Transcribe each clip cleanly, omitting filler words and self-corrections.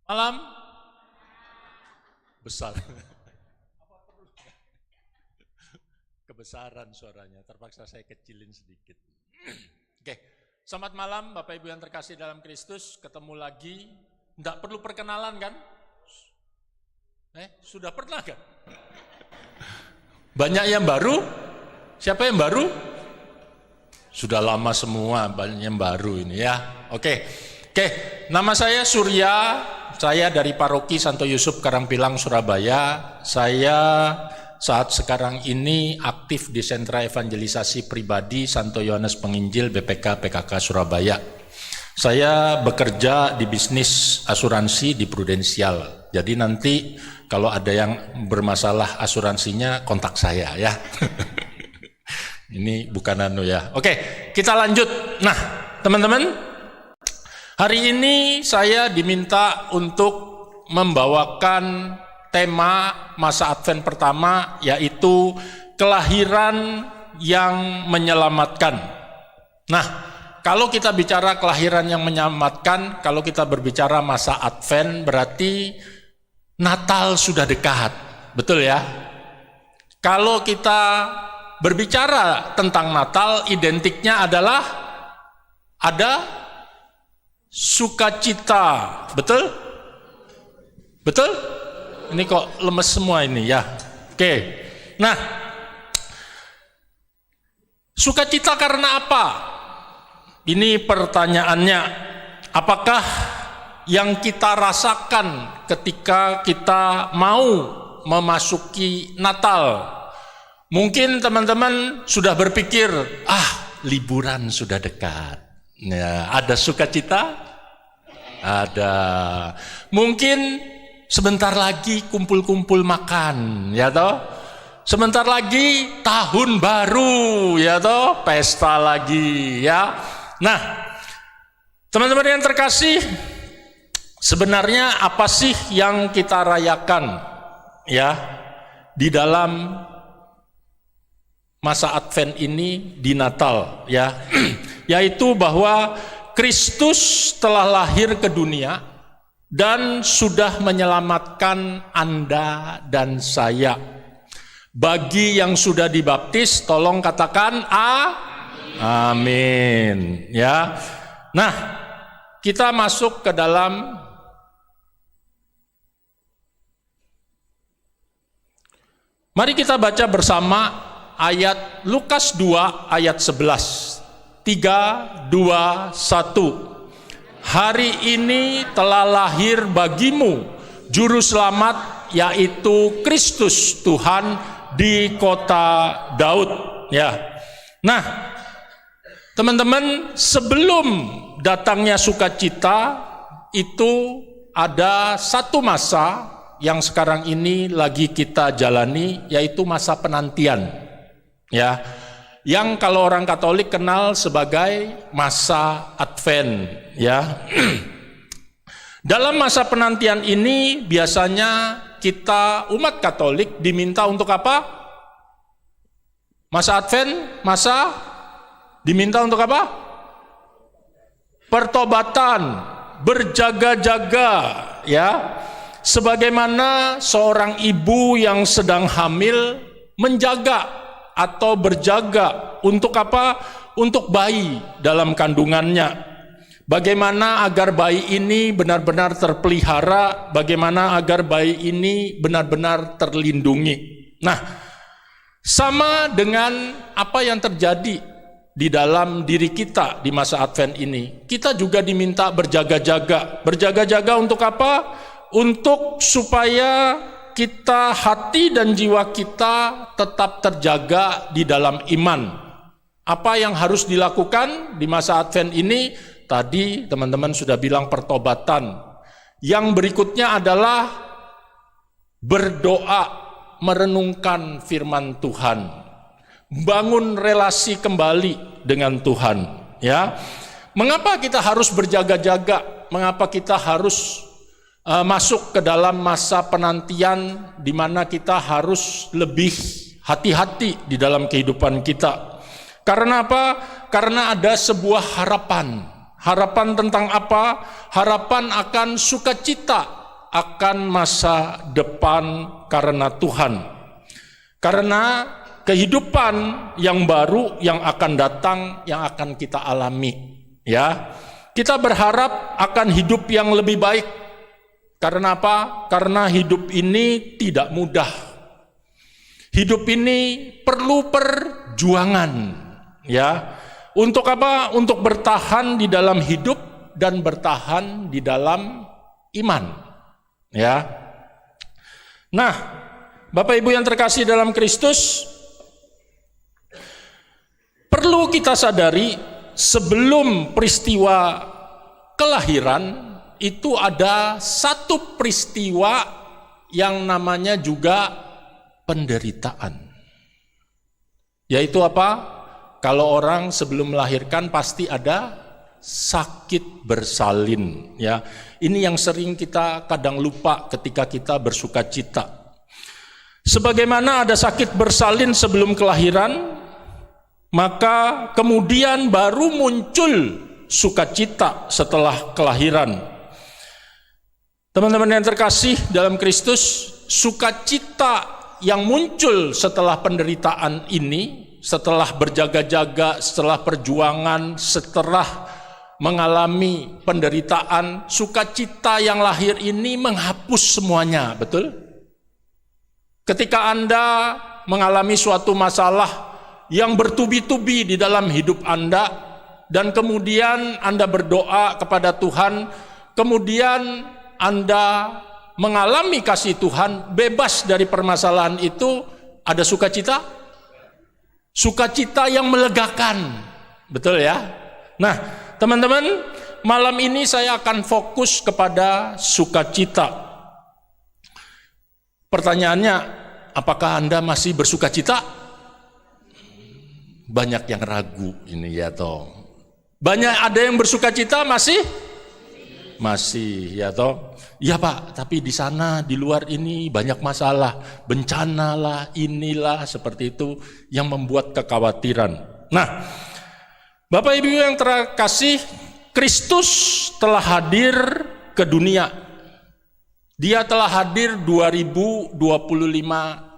Malam besar. Kebesaran suaranya, terpaksa saya kecilin sedikit. Oke, selamat malam Bapak Ibu yang terkasih dalam Kristus, ketemu lagi. Enggak perlu perkenalan kan? Sudah pernah kan? Banyak yang baru? Siapa yang baru? Sudah lama semua, banyak yang baru ini ya. Oke, nama saya Surya. Saya dari Paroki Santo Yusuf Karangpilang, Surabaya. Saya saat sekarang ini aktif di sentra evangelisasi pribadi Santo Yohanes Penginjil BPK PKK Surabaya. Saya bekerja di bisnis asuransi di Prudensial. Jadi nanti kalau ada yang bermasalah asuransinya kontak saya ya. Ini bukan ya. Oke, kita lanjut. Nah, teman-teman, hari ini saya diminta untuk membawakan tema masa Advent pertama, yaitu kelahiran yang menyelamatkan. Nah, kalau kita bicara kelahiran yang menyelamatkan, kalau kita berbicara masa Advent, berarti Natal sudah dekat, betul ya? Kalau kita berbicara tentang Natal, identiknya adalah ada sukacita, betul? Betul? Ini kok lemes semua ini ya. Oke. Nah, sukacita karena apa? Ini pertanyaannya. Apakah yang kita rasakan ketika kita mau memasuki Natal? Mungkin teman-teman sudah berpikir, liburan sudah dekat. Ya, ada sukacita? Ada. Mungkin sebentar lagi kumpul-kumpul makan, ya toh? Sebentar lagi tahun baru, ya toh? Pesta lagi, ya. Nah, teman-teman yang terkasih, sebenarnya apa sih yang kita rayakan, ya, di dalam masa Advent ini di Natal, ya, yaitu bahwa Kristus telah lahir ke dunia dan sudah menyelamatkan Anda dan saya. Bagi yang sudah dibaptis, tolong katakan amin. Ya. Nah, kita masuk ke dalam mari kita baca bersama ayat Lukas 2 ayat 11. 3, 2, 1. Hari ini telah lahir bagimu juru selamat, yaitu Kristus Tuhan di kota Daud. Ya. Nah, teman-teman, sebelum datangnya sukacita itu ada satu masa yang sekarang ini lagi kita jalani, yaitu masa penantian. Ya. Yang kalau orang Katolik kenal sebagai masa Advent, ya. Dalam masa penantian ini biasanya kita umat Katolik diminta untuk apa? Masa Advent, masa diminta untuk apa? Pertobatan, berjaga-jaga, ya. Sebagaimana seorang ibu yang sedang hamil menjaga atau berjaga untuk apa? Untuk bayi dalam kandungannya. Bagaimana agar bayi ini benar-benar terpelihara, bagaimana agar bayi ini benar-benar terlindungi. Nah, sama dengan apa yang terjadi di dalam diri kita di masa Advent ini. Kita juga diminta berjaga-jaga. Berjaga-jaga untuk apa? Untuk supaya kita, hati dan jiwa kita tetap terjaga di dalam iman. Apa yang harus dilakukan di masa Advent ini? Tadi teman-teman sudah bilang pertobatan. Yang berikutnya adalah berdoa, merenungkan firman Tuhan. Bangun relasi kembali dengan Tuhan. Ya. Mengapa kita harus berjaga-jaga? Mengapa kita harus masuk ke dalam masa penantian di mana kita harus lebih hati-hati di dalam kehidupan kita? Karena apa? Karena ada sebuah harapan. Harapan tentang apa? Harapan akan sukacita akan masa depan karena Tuhan. Karena kehidupan yang baru yang akan datang, yang akan kita alami, ya. Kita berharap akan hidup yang lebih baik. Karena apa? Karena hidup ini tidak mudah. Hidup ini perlu perjuangan, ya. Untuk apa? Untuk bertahan di dalam hidup dan bertahan di dalam iman, ya. Nah, Bapak Ibu yang terkasih dalam Kristus, perlu kita sadari sebelum peristiwa kelahiran itu ada satu peristiwa yang namanya juga penderitaan. Yaitu apa? Kalau orang sebelum melahirkan pasti ada sakit bersalin, ya. Ini yang sering kita kadang lupa ketika kita bersukacita. Sebagaimana ada sakit bersalin sebelum kelahiran, maka kemudian baru muncul sukacita setelah kelahiran. Teman-teman yang terkasih dalam Kristus, sukacita yang muncul setelah penderitaan ini, setelah berjaga-jaga, setelah perjuangan, setelah mengalami penderitaan, sukacita yang lahir ini menghapus semuanya, betul? Ketika Anda mengalami suatu masalah yang bertubi-tubi di dalam hidup Anda, dan kemudian Anda berdoa kepada Tuhan, kemudian Anda mengalami kasih Tuhan, bebas dari permasalahan itu, ada sukacita? Sukacita yang melegakan, betul ya? Nah, teman-teman, malam ini saya akan fokus kepada sukacita. Pertanyaannya, apakah Anda masih bersukacita? Banyak yang ragu ini ya toh. Banyak ada yang bersukacita masih ya toh. Ya Pak, tapi di sana di luar ini banyak masalah, bencana lah, inilah seperti itu yang membuat kekhawatiran. Nah, Bapak Ibu yang terkasih, Kristus telah hadir ke dunia. Dia telah hadir 2025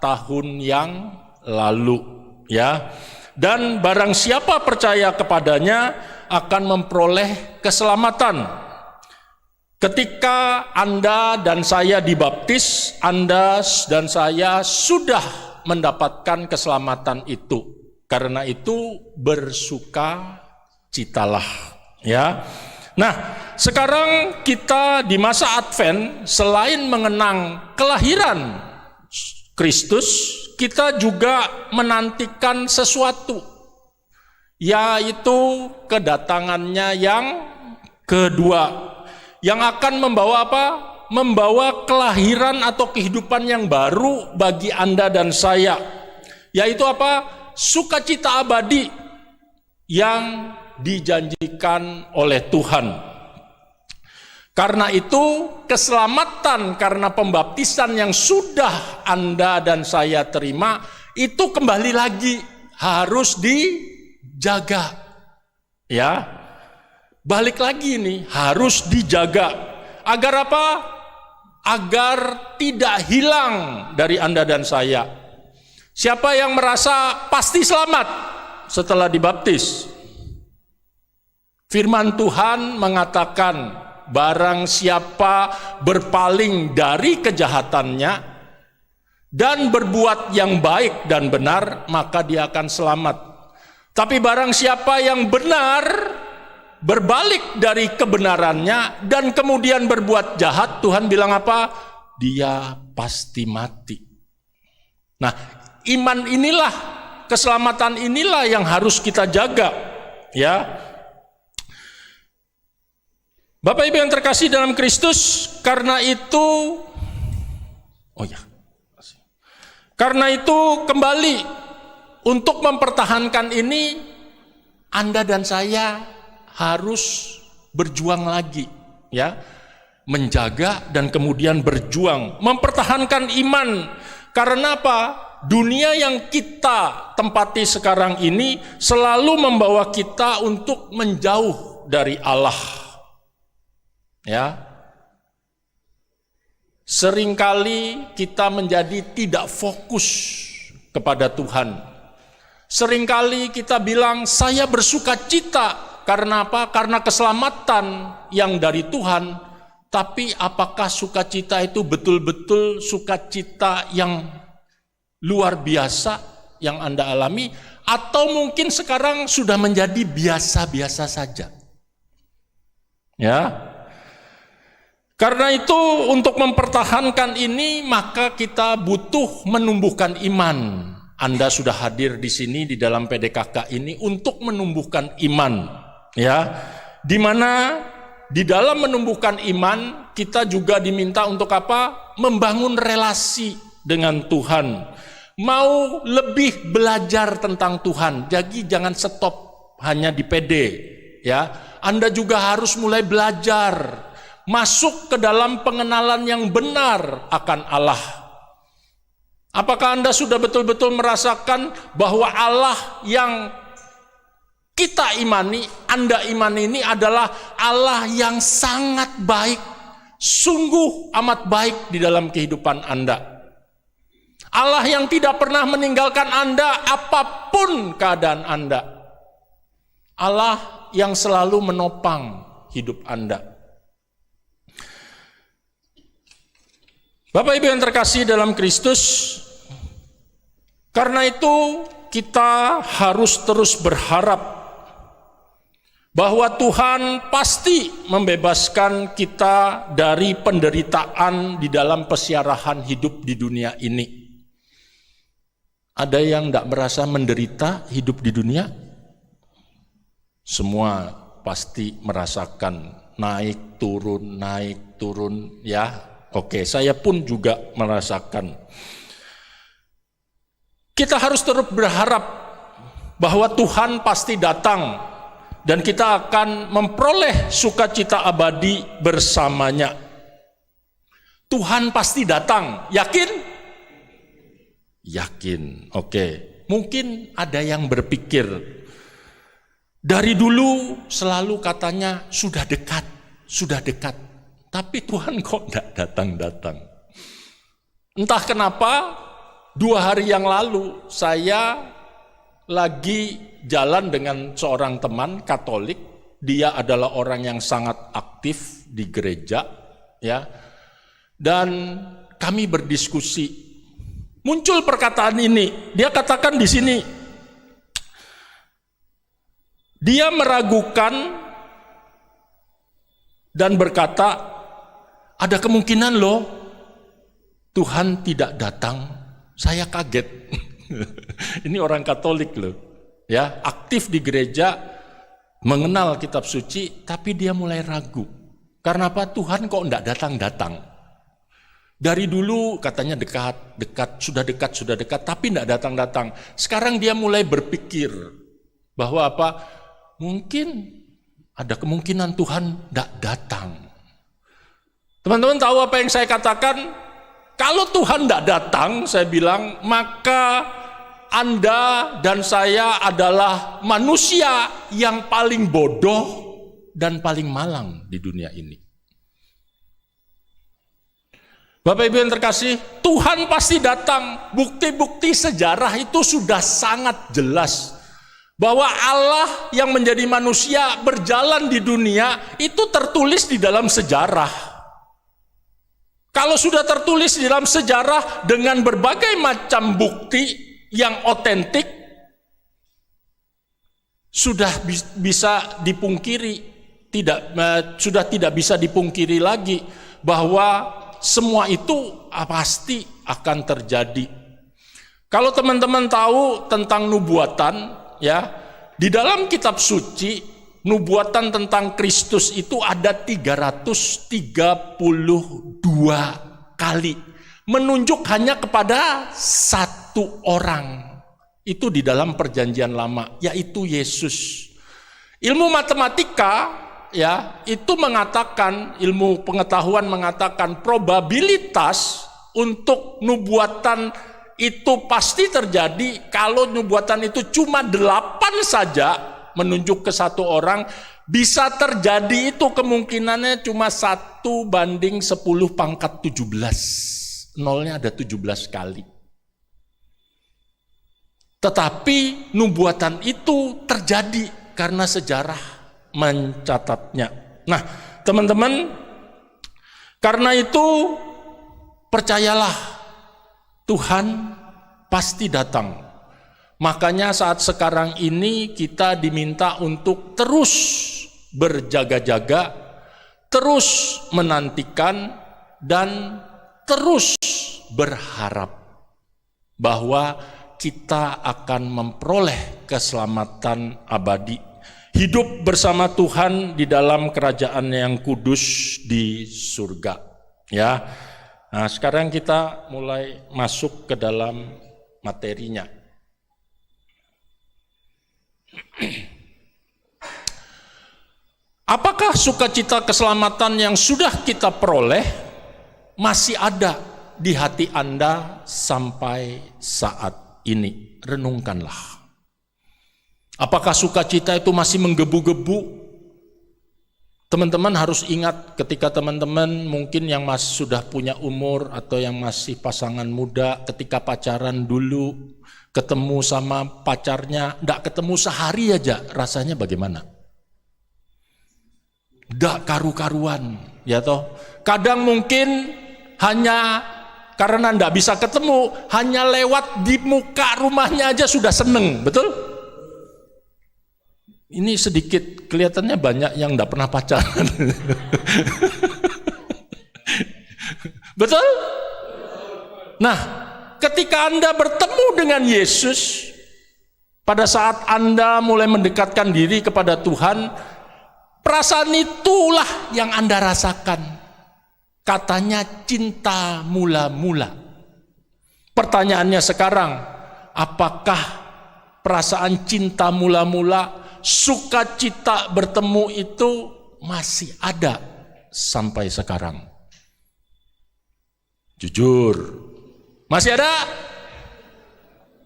tahun yang lalu, ya. Dan barang siapa percaya kepadanya akan memperoleh keselamatan. Ketika Anda dan saya dibaptis, Anda dan saya sudah mendapatkan keselamatan itu. Karena itu bersukacitalah, ya. Nah, sekarang kita di masa Advent, selain mengenang kelahiran Kristus, kita juga menantikan sesuatu, yaitu kedatangannya yang kedua, yang akan membawa apa? Membawa kelahiran atau kehidupan yang baru bagi Anda dan saya, yaitu apa? Sukacita abadi yang dijanjikan oleh Tuhan. Karena itu, keselamatan karena pembaptisan yang sudah Anda dan saya terima, itu kembali lagi harus dijaga. Ya, balik lagi nih, harus dijaga. Agar apa? Agar tidak hilang dari Anda dan saya. Siapa yang merasa pasti selamat setelah dibaptis? Firman Tuhan mengatakan, barang siapa berpaling dari kejahatannya dan berbuat yang baik dan benar, maka dia akan selamat. Tapi barang siapa yang benar berbalik dari kebenarannya dan kemudian berbuat jahat, Tuhan bilang apa? Dia pasti mati. Nah, iman inilah, keselamatan inilah yang harus kita jaga, ya. Bapak Ibu yang terkasih dalam Kristus, karena itu kembali untuk mempertahankan ini, Anda dan saya harus berjuang lagi, ya, menjaga dan kemudian berjuang, mempertahankan iman. Karena apa? Dunia yang kita tempati sekarang ini selalu membawa kita untuk menjauh dari Allah. Ya, Seringkali kita menjadi tidak fokus kepada Tuhan. Seringkali kita bilang, saya bersuka cita. Karena apa? Karena keselamatan yang dari Tuhan. Tapi apakah sukacita itu betul-betul sukacita yang luar biasa yang Anda alami? Atau mungkin sekarang sudah menjadi biasa-biasa saja? Ya. Karena itu untuk mempertahankan ini maka kita butuh menumbuhkan iman. Anda sudah hadir di sini di dalam PDKK ini untuk menumbuhkan iman, ya. Di mana di dalam menumbuhkan iman kita juga diminta untuk apa? Membangun relasi dengan Tuhan. Mau lebih belajar tentang Tuhan. Jadi jangan stop hanya di PD, ya. Anda juga harus mulai belajar. Masuk ke dalam pengenalan yang benar akan Allah. Apakah Anda sudah betul-betul merasakan bahwa Allah yang kita imani, Anda imani ini adalah Allah yang sangat baik, sungguh amat baik di dalam kehidupan Anda. Allah yang tidak pernah meninggalkan Anda apapun keadaan Anda. Allah yang selalu menopang hidup Anda. Bapak Ibu yang terkasih dalam Kristus, karena itu kita harus terus berharap bahwa Tuhan pasti membebaskan kita dari penderitaan di dalam pesiarahan hidup di dunia ini. Ada yang tidak merasa menderita hidup di dunia? Semua pasti merasakan naik turun, ya. Oke, saya pun juga merasakan. Kita harus terus berharap bahwa Tuhan pasti datang dan kita akan memperoleh sukacita abadi bersamanya. Tuhan pasti datang, yakin? Yakin, oke. Mungkin ada yang berpikir, dari dulu selalu katanya sudah dekat. Tapi Tuhan kok tidak datang-datang. Entah kenapa, 2 hari yang lalu saya lagi jalan dengan seorang teman Katolik. Dia adalah orang yang sangat aktif di gereja, ya. Dan kami berdiskusi. Muncul perkataan ini. Dia katakan di sini, dia meragukan dan berkata, ada kemungkinan loh Tuhan tidak datang. Saya kaget. Ini orang Katolik loh, ya, aktif di gereja, mengenal kitab suci, tapi dia mulai ragu. Karena apa? Tuhan kok tidak datang-datang. Dari dulu katanya dekat, sudah dekat, tapi tidak datang-datang. Sekarang dia mulai berpikir bahwa apa? Mungkin ada kemungkinan Tuhan tidak datang. Teman-teman tahu apa yang saya katakan? Kalau Tuhan tidak datang, saya bilang, maka Anda dan saya adalah manusia yang paling bodoh dan paling malang di dunia ini. Bapak Ibu yang terkasih, Tuhan pasti datang. Bukti-bukti sejarah itu sudah sangat jelas. Bahwa Allah yang menjadi manusia berjalan di dunia itu tertulis di dalam sejarah. Kalau sudah tertulis di dalam sejarah dengan berbagai macam bukti yang otentik, sudah bisa dipungkiri, sudah tidak bisa dipungkiri lagi bahwa semua itu pasti akan terjadi. Kalau teman-teman tahu tentang nubuatan, ya, di dalam kitab suci nubuatan tentang Kristus itu ada 332 kali, menunjuk hanya kepada satu orang. Itu di dalam perjanjian lama, yaitu Yesus. Ilmu matematika, ya, itu mengatakan, ilmu pengetahuan mengatakan probabilitas untuk nubuatan itu pasti terjadi kalau nubuatan itu cuma 8 saja, menunjuk ke satu orang, bisa terjadi itu kemungkinannya cuma 1/10⁻17. Nolnya ada 17 kali. Tetapi nubuatan itu terjadi karena sejarah mencatatnya. Nah, teman-teman, karena itu percayalah, Tuhan pasti datang. Makanya saat sekarang ini kita diminta untuk terus berjaga-jaga, terus menantikan, dan terus berharap bahwa kita akan memperoleh keselamatan abadi, hidup bersama Tuhan di dalam kerajaan yang kudus di surga. Ya, nah sekarang kita mulai masuk ke dalam materinya. Apakah sukacita keselamatan yang sudah kita peroleh masih ada di hati Anda sampai saat ini? Renungkanlah. Apakah sukacita itu masih menggebu-gebu? Teman-teman harus ingat ketika teman-teman mungkin yang masih sudah punya umur atau yang masih pasangan muda, ketika pacaran dulu, ketemu sama pacarnya, enggak ketemu sehari aja, rasanya bagaimana? Enggak karu-karuan, ya toh. Kadang mungkin hanya karena enggak bisa ketemu, hanya lewat di muka rumahnya aja sudah seneng, betul? Ini sedikit kelihatannya banyak yang enggak pernah pacaran. Betul? Nah, ketika Anda bertemu dengan Yesus, pada saat Anda mulai mendekatkan diri kepada Tuhan, perasaan itulah yang Anda rasakan. Katanya cinta mula-mula. Pertanyaannya sekarang, apakah perasaan cinta mula-mula, sukacita bertemu itu masih ada sampai sekarang? Jujur, masih ada?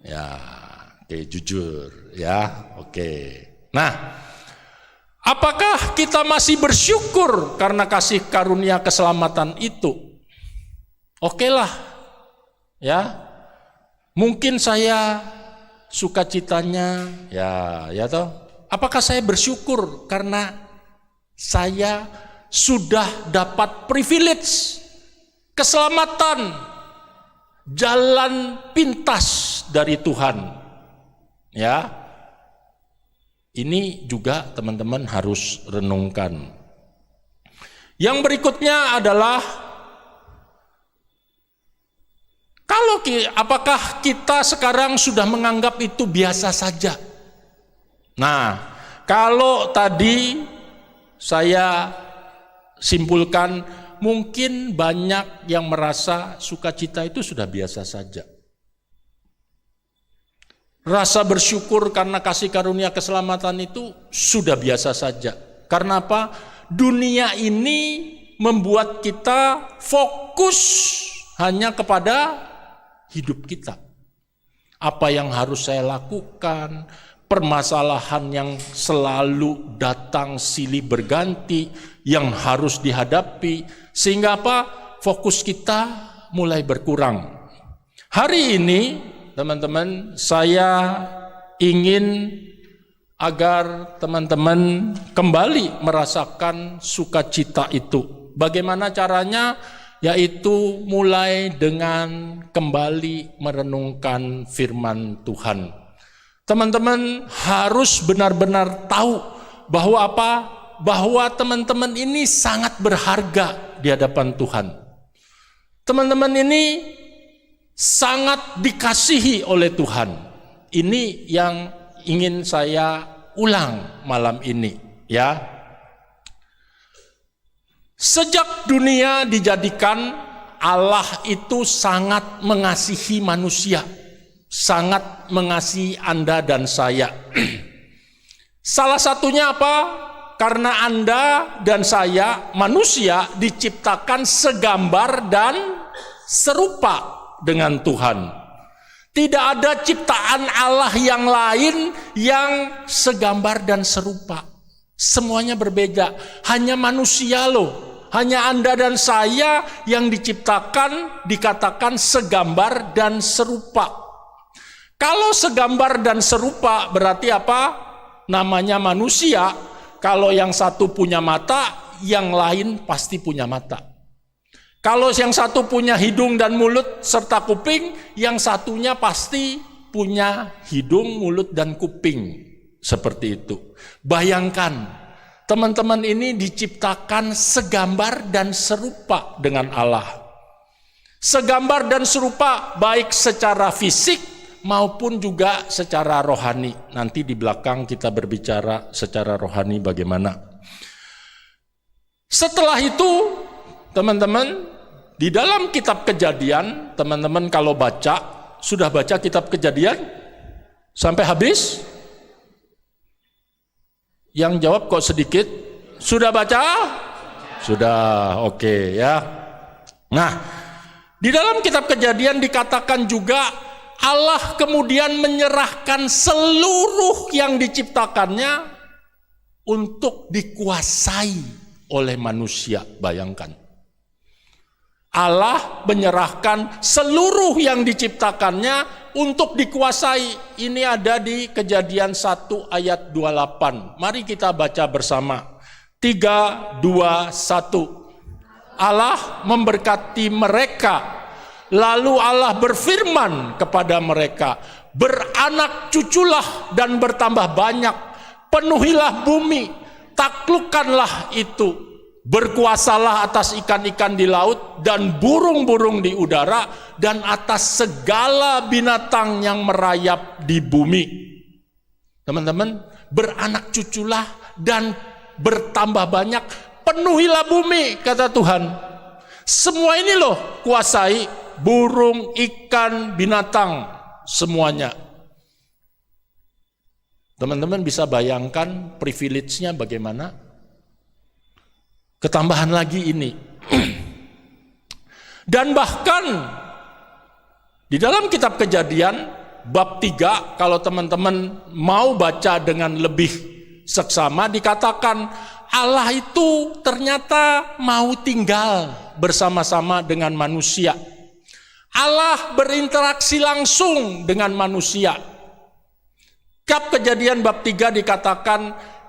Ya, oke, jujur ya, oke. Nah, apakah kita masih bersyukur karena kasih karunia keselamatan itu? Oke lah, ya. Mungkin saya sukacitanya, ya toh. Apakah saya bersyukur karena saya sudah dapat privilege keselamatan, jalan pintas dari Tuhan? Ya. Ini juga teman-teman harus renungkan. Yang berikutnya adalah apakah kita sekarang sudah menganggap itu biasa saja? Nah, kalau tadi saya simpulkan, mungkin banyak yang merasa sukacita itu sudah biasa saja. Rasa bersyukur karena kasih karunia keselamatan itu sudah biasa saja. Karena apa? Dunia ini membuat kita fokus hanya kepada hidup kita. Apa yang harus saya lakukan, permasalahan yang selalu datang silih berganti yang harus dihadapi, sehingga apa? Fokus kita mulai berkurang. Hari ini teman-teman, saya ingin agar teman-teman kembali merasakan sukacita itu. Bagaimana caranya? Yaitu mulai dengan kembali merenungkan firman Tuhan. Teman-teman harus benar-benar tahu bahwa apa? Bahwa teman-teman ini sangat berharga di hadapan Tuhan. Teman-teman ini sangat dikasihi oleh Tuhan. Ini yang ingin saya ulang malam ini, ya. Sejak dunia dijadikan, Allah itu sangat mengasihi manusia, sangat mengasihi Anda dan saya. Salah satunya apa? Karena Anda dan saya manusia diciptakan segambar dan serupa dengan Tuhan. Tidak ada ciptaan Allah yang lain yang segambar dan serupa. Semuanya berbeda. Hanya manusia loh. Hanya Anda dan saya yang diciptakan, dikatakan segambar dan serupa. Kalau segambar dan serupa berarti apa? Namanya manusia. Kalau yang satu punya mata, yang lain pasti punya mata. Kalau yang satu punya hidung dan mulut serta kuping, yang satunya pasti punya hidung, mulut, dan kuping. Seperti itu. Bayangkan, teman-teman ini diciptakan segambar dan serupa dengan Allah. Segambar dan serupa baik secara fisik maupun juga secara rohani. Nanti di belakang kita berbicara secara rohani bagaimana. Setelah itu, teman-teman, di dalam kitab Kejadian, teman-teman kalau baca, sudah baca kitab Kejadian sampai habis? Yang jawab kok sedikit? Sudah baca? Sudah, oke ya. Nah, di dalam kitab Kejadian dikatakan juga Allah kemudian menyerahkan seluruh yang diciptakannya untuk dikuasai oleh manusia. Bayangkan. Allah menyerahkan seluruh yang diciptakannya untuk dikuasai. Ini ada di Kejadian 1 ayat 28. Mari kita baca bersama. 3, 2, 1. Allah memberkati mereka. Lalu Allah berfirman kepada mereka, beranak cuculah dan bertambah banyak. Penuhilah bumi, taklukkanlah itu. Berkuasalah atas ikan-ikan di laut dan burung-burung di udara dan atas segala binatang yang merayap di bumi. Teman-teman, beranak cuculah dan bertambah banyak, penuhilah bumi, kata Tuhan. Semua ini loh kuasai, burung, ikan, binatang, semuanya. Teman-teman bisa bayangkan privilege-nya bagaimana? Ketambahan lagi ini. Dan bahkan di dalam kitab Kejadian bab 3, kalau teman-teman mau baca dengan lebih seksama, dikatakan Allah itu ternyata mau tinggal bersama-sama dengan manusia. Allah berinteraksi langsung dengan manusia. Kitab Kejadian bab 3 dikatakan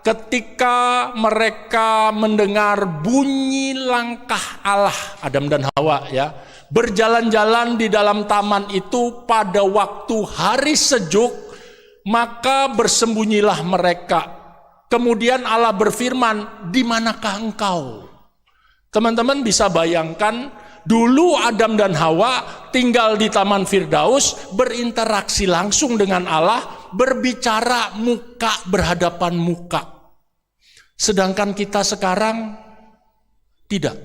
ketika mereka mendengar bunyi langkah Allah, Adam dan Hawa ya, berjalan-jalan di dalam taman itu pada waktu hari sejuk, maka bersembunyilah mereka. Kemudian Allah berfirman, di manakah engkau? Teman-teman bisa bayangkan, dulu Adam dan Hawa tinggal di Taman Firdaus, berinteraksi langsung dengan Allah, berbicara muka berhadapan muka. Sedangkan kita sekarang tidak.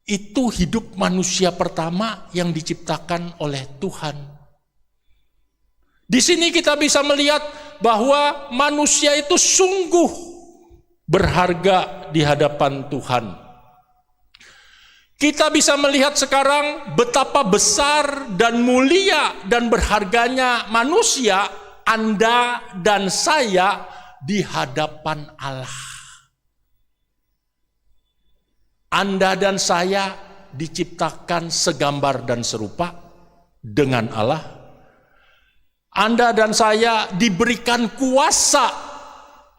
Itu hidup manusia pertama yang diciptakan oleh Tuhan. Di sini kita bisa melihat bahwa manusia itu sungguh berharga di hadapan Tuhan. Kita bisa melihat sekarang betapa besar dan mulia dan berharganya manusia, Anda dan saya, di hadapan Allah. Anda dan saya diciptakan segambar dan serupa dengan Allah. Anda dan saya diberikan kuasa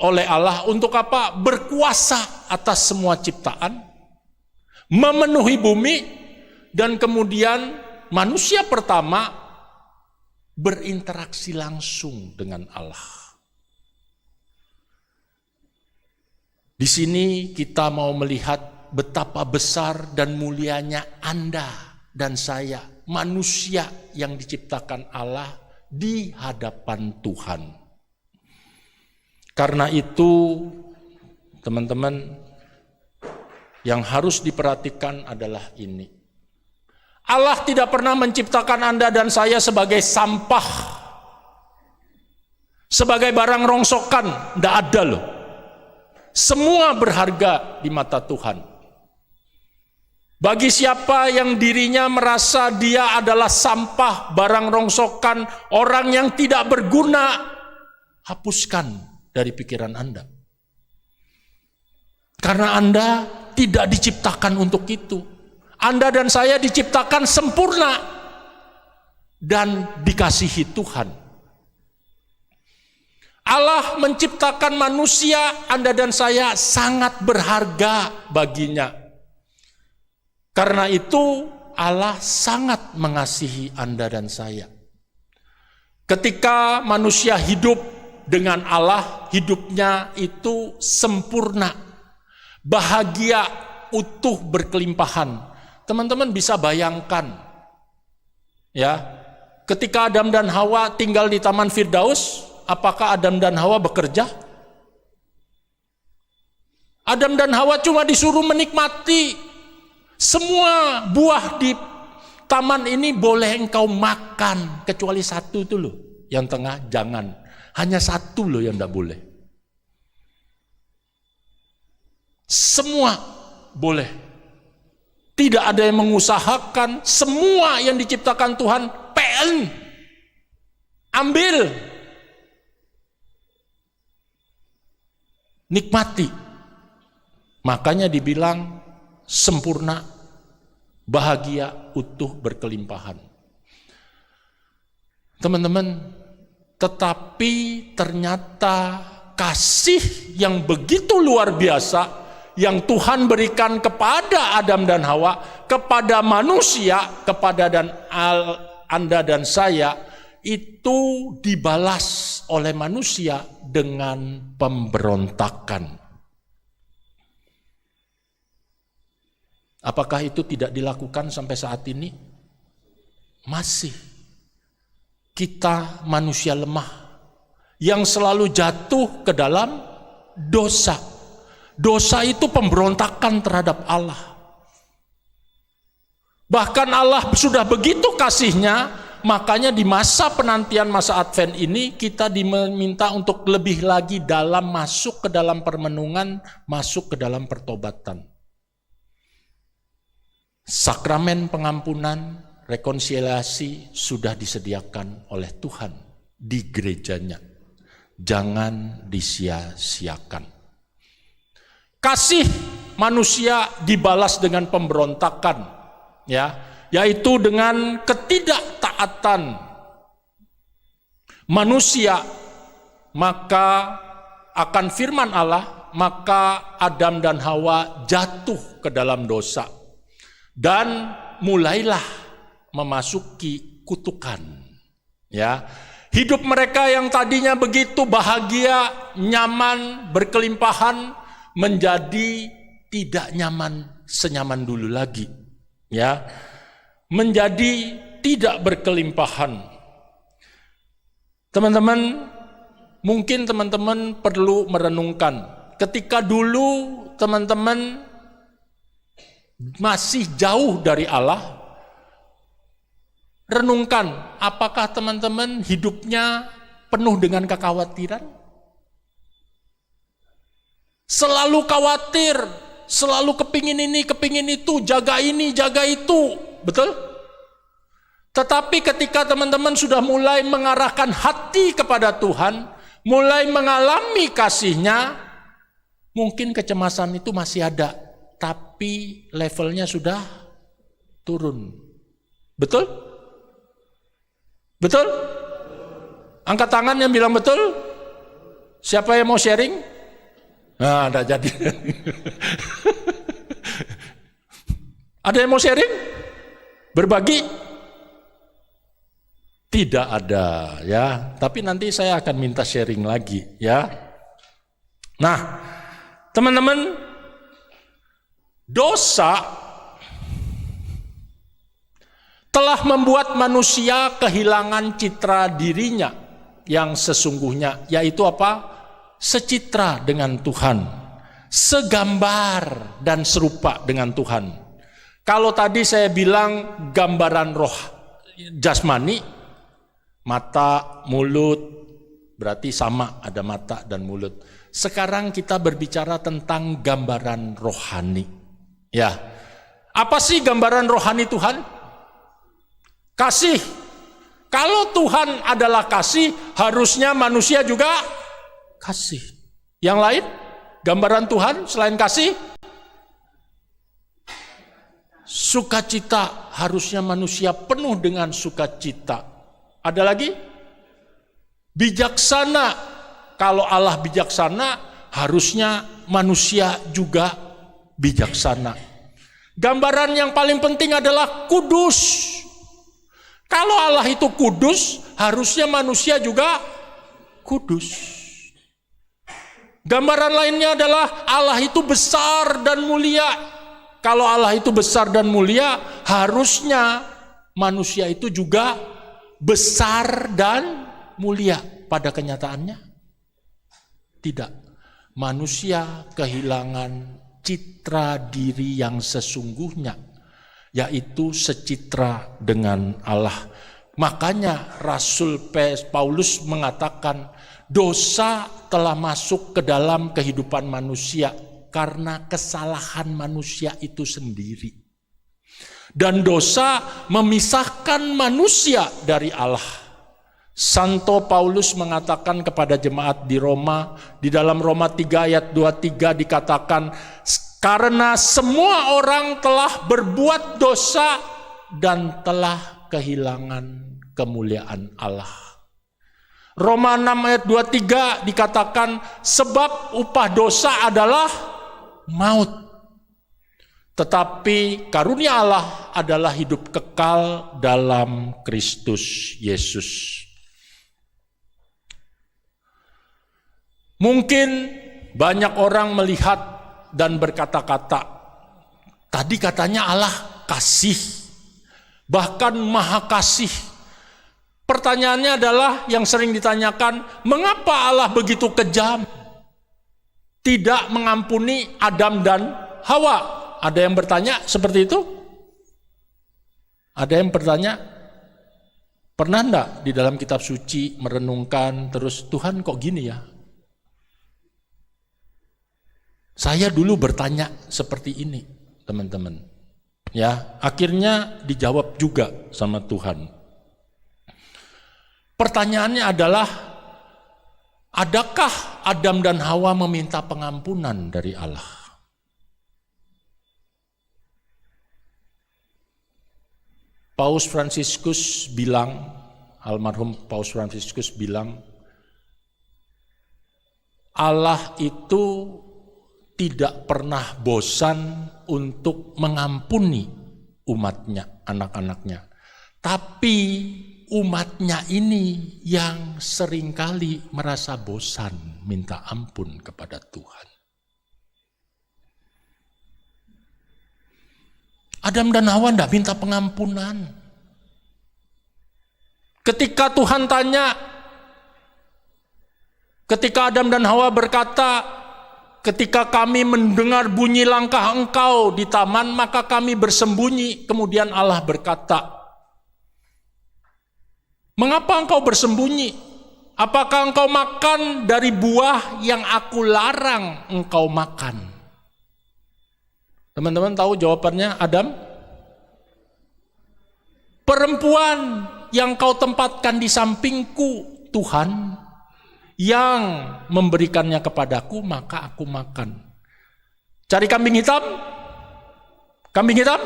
oleh Allah untuk apa? Berkuasa atas semua ciptaan, memenuhi bumi, dan kemudian manusia pertama berinteraksi langsung dengan Allah. Di sini kita mau melihat betapa besar dan mulianya Anda dan saya, manusia yang diciptakan Allah di hadapan Tuhan. Karena itu, teman-teman, yang harus diperhatikan adalah ini. Allah tidak pernah menciptakan Anda dan saya sebagai sampah, sebagai barang rongsokan, tidak ada loh. Semua berharga di mata Tuhan. Bagi siapa yang dirinya merasa dia adalah sampah, barang rongsokan, orang yang tidak berguna, hapuskan dari pikiran Anda. Karena Anda tidak diciptakan untuk itu. Anda dan saya diciptakan sempurna dan dikasihi Tuhan. Allah menciptakan manusia, Anda dan saya sangat berharga baginya. Karena itu Allah sangat mengasihi Anda dan saya. Ketika manusia hidup dengan Allah, hidupnya itu sempurna, bahagia, utuh, berkelimpahan. Teman-teman bisa bayangkan, ya, ketika Adam dan Hawa tinggal di Taman Firdaus, apakah Adam dan Hawa bekerja? Adam dan Hawa cuma disuruh menikmati. Semua buah di taman ini boleh engkau makan, kecuali satu itu loh, yang tengah jangan. Hanya satu loh yang tidak boleh. Semua boleh. Tidak ada yang mengusahakan, semua yang diciptakan Tuhan, PN. Ambil. Nikmati. Makanya dibilang sempurna, bahagia, utuh, berkelimpahan. Teman-teman, tetapi ternyata kasih yang begitu luar biasa yang Tuhan berikan kepada Adam dan Hawa, kepada manusia, kepada Anda dan saya, itu dibalas oleh manusia dengan pemberontakan. Apakah itu tidak dilakukan sampai saat ini? Masih. Kita manusia lemah yang selalu jatuh ke dalam dosa. Dosa itu pemberontakan terhadap Allah. Bahkan Allah sudah begitu kasihnya, makanya di masa penantian masa Advent ini kita diminta untuk lebih lagi dalam masuk ke dalam permenungan, masuk ke dalam pertobatan. Sakramen pengampunan, rekonsiliasi sudah disediakan oleh Tuhan di gerejanya. Jangan disia-siakan. Kasih manusia dibalas dengan pemberontakan, ya, yaitu dengan ketidaktaatan manusia, maka akan firman Allah, maka Adam dan Hawa jatuh ke dalam dosa. Dan mulailah memasuki kutukan. Ya, hidup mereka yang tadinya begitu bahagia, nyaman, berkelimpahan, menjadi tidak nyaman senyaman dulu lagi. Ya, menjadi tidak berkelimpahan. Teman-teman, mungkin teman-teman perlu merenungkan. Ketika dulu teman-teman masih jauh dari Allah, renungkan, apakah teman-teman hidupnya penuh dengan kekhawatiran? Selalu khawatir, selalu kepingin ini, kepingin itu, jaga ini, jaga itu, betul? Tetapi ketika teman-teman sudah mulai mengarahkan hati kepada Tuhan, mulai mengalami kasih-Nya, mungkin kecemasan itu masih ada, tapi levelnya sudah turun. Betul? Betul? Angkat tangan yang bilang betul. Siapa yang mau sharing? Nah, tidak jadi. Ada yang mau sharing? Berbagi? Tidak ada, ya. Tapi nanti saya akan minta sharing lagi, ya. Nah, teman-teman, dosa telah membuat manusia kehilangan citra dirinya yang sesungguhnya, yaitu apa? Secitra dengan Tuhan, segambar dan serupa dengan Tuhan. Kalau tadi saya bilang gambaran roh jasmani, mata, mulut, berarti sama, ada mata dan mulut. Sekarang kita berbicara tentang gambaran rohani. Ya, Apa sih gambaran rohani Tuhan? Kasih. Kalau Tuhan adalah kasih, harusnya manusia juga kasih. Yang lain? Gambaran Tuhan selain kasih? Sukacita. Harusnya manusia penuh dengan sukacita. Ada lagi? Bijaksana. Kalau Allah bijaksana, harusnya manusia juga bijaksana. Gambaran yang paling penting adalah kudus. Kalau Allah itu kudus, harusnya manusia juga kudus. Gambaran lainnya adalah Allah itu besar dan mulia. Kalau Allah itu besar dan mulia, harusnya manusia itu juga besar dan mulia. Pada kenyataannya, tidak. Manusia kehilangan citra diri yang sesungguhnya, yaitu secitra dengan Allah. Makanya Rasul Paulus mengatakan dosa telah masuk ke dalam kehidupan manusia karena kesalahan manusia itu sendiri. Dan dosa memisahkan manusia dari Allah. Santo Paulus mengatakan kepada jemaat di Roma, di dalam Roma 3 ayat 23 dikatakan, karena semua orang telah berbuat dosa dan telah kehilangan kemuliaan Allah. Roma 6 ayat 23 dikatakan, sebab upah dosa adalah maut. Tetapi karunia Allah adalah hidup kekal dalam Kristus Yesus. Mungkin banyak orang melihat dan berkata-kata, tadi katanya Allah kasih, bahkan maha kasih. Pertanyaannya adalah yang sering ditanyakan, mengapa Allah begitu kejam? Tidak mengampuni Adam dan Hawa. Ada yang bertanya seperti itu? Ada yang bertanya, pernah enggak di dalam kitab suci merenungkan terus, Tuhan kok gini ya? Saya dulu bertanya seperti ini, teman-teman. Ya, akhirnya dijawab juga sama Tuhan. Pertanyaannya adalah, adakah Adam dan Hawa meminta pengampunan dari Allah? Paus Fransiskus bilang, almarhum Paus Fransiskus bilang, Allah itu tidak pernah bosan untuk mengampuni umatnya, anak-anaknya. Tapi umatnya ini yang seringkali merasa bosan minta ampun kepada Tuhan. Adam dan Hawa tidak minta pengampunan. Ketika Tuhan tanya, ketika Adam dan Hawa berkata, ketika kami mendengar bunyi langkah engkau di taman, maka kami bersembunyi. Kemudian Allah berkata, mengapa engkau bersembunyi? Apakah engkau makan dari buah yang aku larang engkau makan? Teman-teman tahu jawabannya Adam? Perempuan yang kau tempatkan di sampingku, Tuhan, yang memberikannya kepadaku, maka aku makan. Cari kambing hitam? Kambing hitam?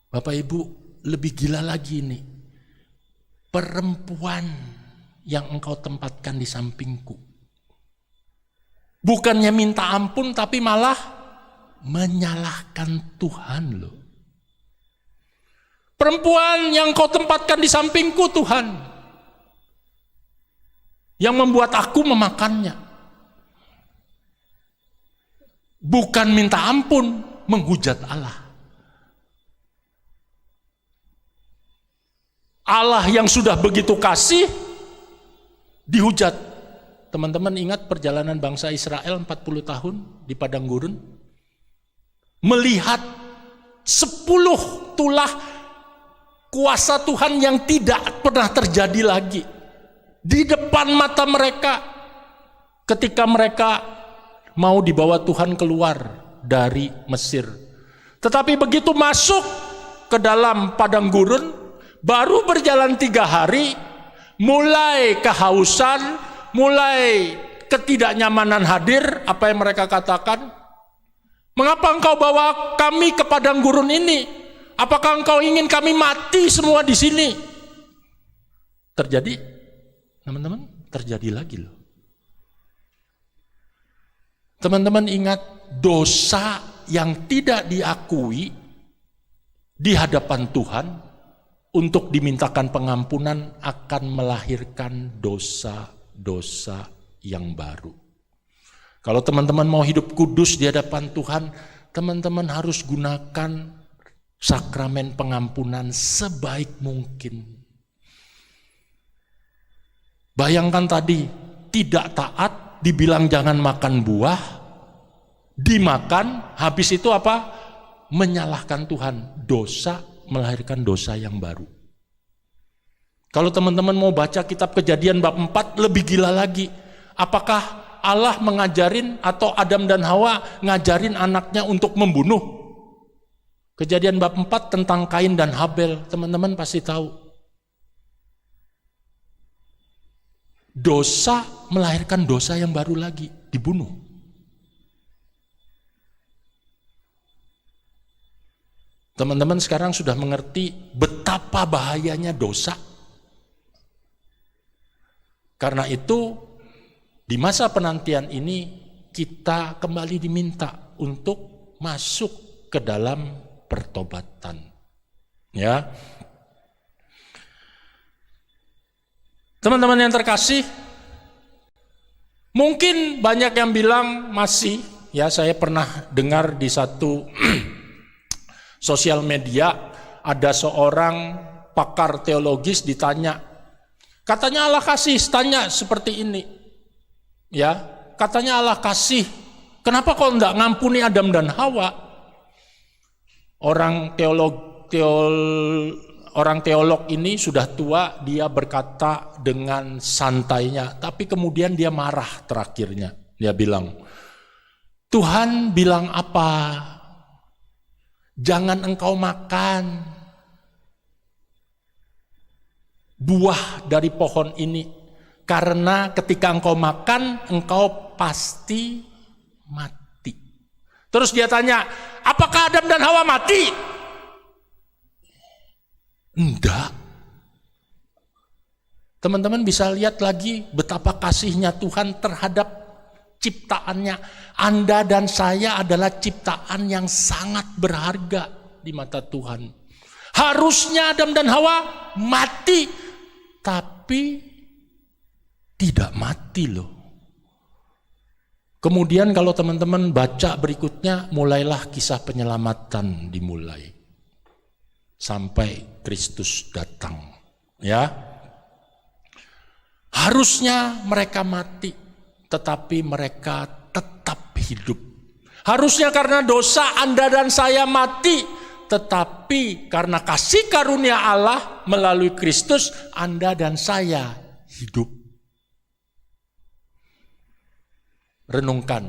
Bapak Ibu, lebih gila lagi ini. Perempuan yang engkau tempatkan di sampingku. Bukannya minta ampun, tapi malah menyalahkan Tuhan loh. Perempuan yang kau tempatkan di sampingku, Tuhan, yang membuat aku memakannya. Bukan minta ampun, menghujat Allah. Allah yang sudah begitu kasih, dihujat. Teman-teman ingat perjalanan bangsa Israel 40 tahun di padang gurun? Melihat 10 tulah kuasa Tuhan yang tidak pernah terjadi lagi. Di depan mata mereka, ketika mereka mau dibawa Tuhan keluar dari Mesir. Tetapi begitu masuk ke dalam padang gurun, baru berjalan 3 hari, mulai kehausan, mulai ketidaknyamanan hadir. Apa yang mereka katakan? Mengapa engkau bawa kami ke padang gurun ini? Apakah engkau ingin kami mati semua di sini? Terjadi, teman-teman, terjadi lagi loh. Teman-teman ingat, dosa yang tidak diakui di hadapan Tuhan untuk dimintakan pengampunan akan melahirkan dosa-dosa yang baru. Kalau teman-teman mau hidup kudus di hadapan Tuhan, teman-teman harus gunakan sakramen pengampunan sebaik mungkin. Bayangkan tadi, tidak taat, dibilang jangan makan buah, dimakan, habis itu apa? Menyalahkan Tuhan. Dosa melahirkan dosa yang baru. Kalau teman-teman mau baca kitab Kejadian bab 4, lebih gila lagi. Apakah Allah mengajarin atau Adam dan Hawa ngajarin anaknya untuk membunuh? Kejadian bab 4 tentang Kain dan Habel, teman-teman pasti tahu. Dosa melahirkan dosa yang baru lagi, dibunuh. Teman-teman sekarang sudah mengerti betapa bahayanya dosa. Karena itu, di masa penantian ini kita kembali diminta untuk masuk ke dalam pertobatan. Ya. Teman-teman yang terkasih, mungkin banyak yang bilang masih, ya saya pernah dengar di satu sosial media ada seorang pakar teologis ditanya, katanya Allah kasih, tanya seperti ini, ya katanya Allah kasih, kenapa kok enggak ngampuni Adam dan Hawa? Orang teolog ini sudah tua, dia berkata dengan santainya, tapi kemudian dia marah terakhirnya. Dia bilang, Tuhan bilang apa? Jangan engkau makan buah dari pohon ini, karena ketika engkau makan, engkau pasti mati. Terus dia tanya, apakah Adam dan Hawa mati? Enggak. Teman-teman bisa lihat lagi betapa kasihnya Tuhan terhadap ciptaannya. Anda dan saya adalah ciptaan yang sangat berharga di mata Tuhan. Harusnya Adam dan Hawa mati, tapi tidak mati loh. Kemudian kalau teman-teman baca berikutnya, mulailah kisah penyelamatan dimulai. Sampai Kristus datang, ya. Harusnya mereka mati, tetapi mereka tetap hidup. Harusnya karena dosa Anda dan saya mati, tetapi karena kasih karunia Allah melalui Kristus, Anda dan saya hidup. Renungkan,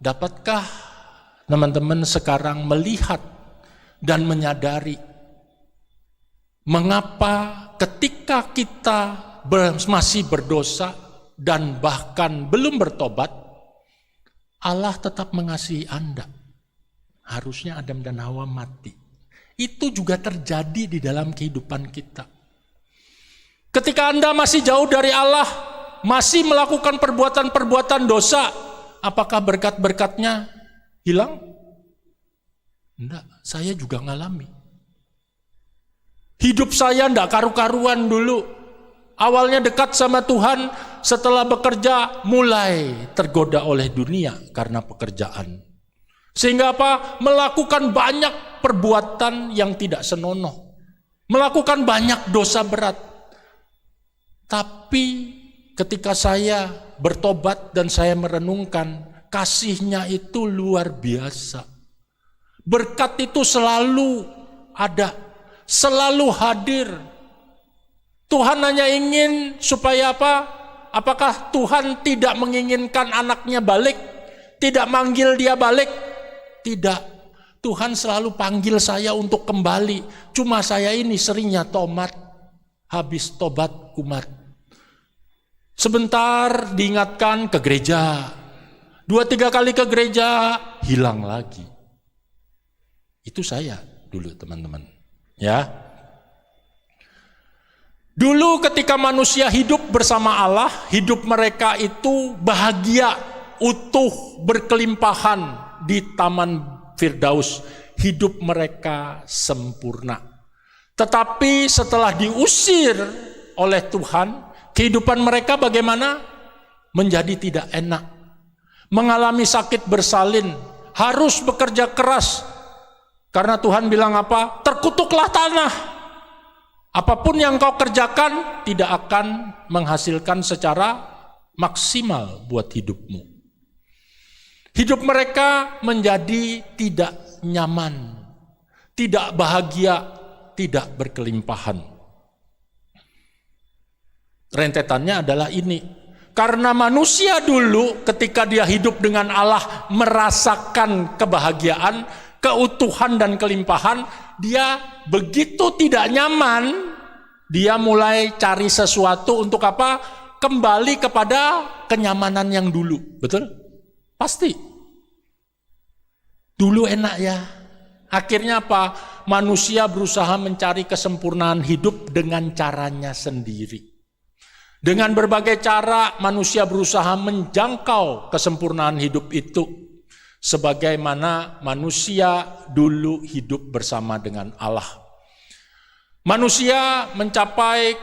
dapatkah teman-teman sekarang melihat dan menyadari mengapa ketika kita masih berdosa dan bahkan belum bertobat, Allah tetap mengasihi Anda? Harusnya Adam dan Hawa mati. Itu juga terjadi di dalam kehidupan kita. Ketika Anda masih jauh dari Allah, masih melakukan perbuatan-perbuatan dosa, apakah berkat-berkatnya hilang? Enggak, saya juga ngalami. Hidup saya enggak karu-karuan dulu. Awalnya dekat sama Tuhan, setelah bekerja mulai tergoda oleh dunia karena pekerjaan. Sehingga apa? Melakukan banyak perbuatan yang tidak senonoh. Melakukan banyak dosa berat. Tapi ketika saya bertobat dan saya merenungkan, kasihnya itu luar biasa. Berkat itu selalu ada, selalu hadir. Tuhan hanya ingin supaya apa? Apakah Tuhan tidak menginginkan anaknya balik? Tidak manggil dia balik? Tidak. Tuhan selalu panggil saya untuk kembali. Cuma saya ini seringnya tomat, habis tobat kumat. Sebentar diingatkan ke gereja, 2-3 kali ke gereja, hilang lagi. Itu saya dulu teman-teman. Ya. Dulu ketika manusia hidup bersama Allah, hidup mereka itu bahagia, utuh, berkelimpahan di Taman Firdaus, hidup mereka sempurna. Tetapi setelah diusir oleh Tuhan, kehidupan mereka bagaimana? Menjadi tidak enak. Mengalami sakit bersalin, harus bekerja keras. Karena Tuhan bilang apa? Terkutuklah tanah. Apapun yang kau kerjakan tidak akan menghasilkan secara maksimal buat hidupmu. Hidup mereka menjadi tidak nyaman, tidak bahagia, tidak berkelimpahan. Rentetannya adalah ini. Karena manusia dulu ketika dia hidup dengan Allah merasakan kebahagiaan, keutuhan dan kelimpahan, dia begitu tidak nyaman, dia mulai cari sesuatu untuk apa? Kembali kepada kenyamanan yang dulu. Betul? Pasti. Dulu enak ya. Akhirnya apa? Manusia berusaha mencari kesempurnaan hidup dengan caranya sendiri. Dengan berbagai cara manusia berusaha menjangkau kesempurnaan hidup itu. Sebagaimana manusia dulu hidup bersama dengan Allah. Manusia mencari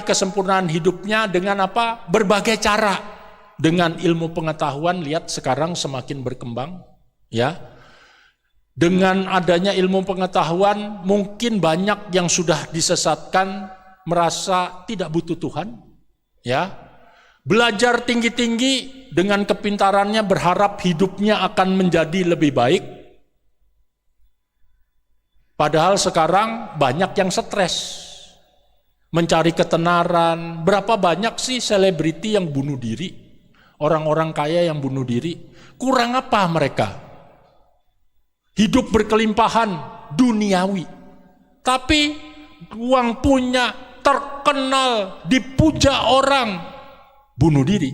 kesempurnaan hidupnya dengan apa? Berbagai cara. Dengan ilmu pengetahuan, lihat sekarang semakin berkembang, ya. Dengan adanya ilmu pengetahuan, mungkin banyak yang sudah disesatkan, merasa tidak butuh Tuhan, ya. Belajar tinggi-tinggi dengan kepintarannya, berharap hidupnya akan menjadi lebih baik. Padahal sekarang banyak yang stres, mencari ketenaran. Berapa banyak sih selebriti yang bunuh diri? Orang-orang kaya yang bunuh diri, kurang apa mereka? Hidup berkelimpahan duniawi, tapi uang punya, terkenal, dipuja orang, bunuh diri.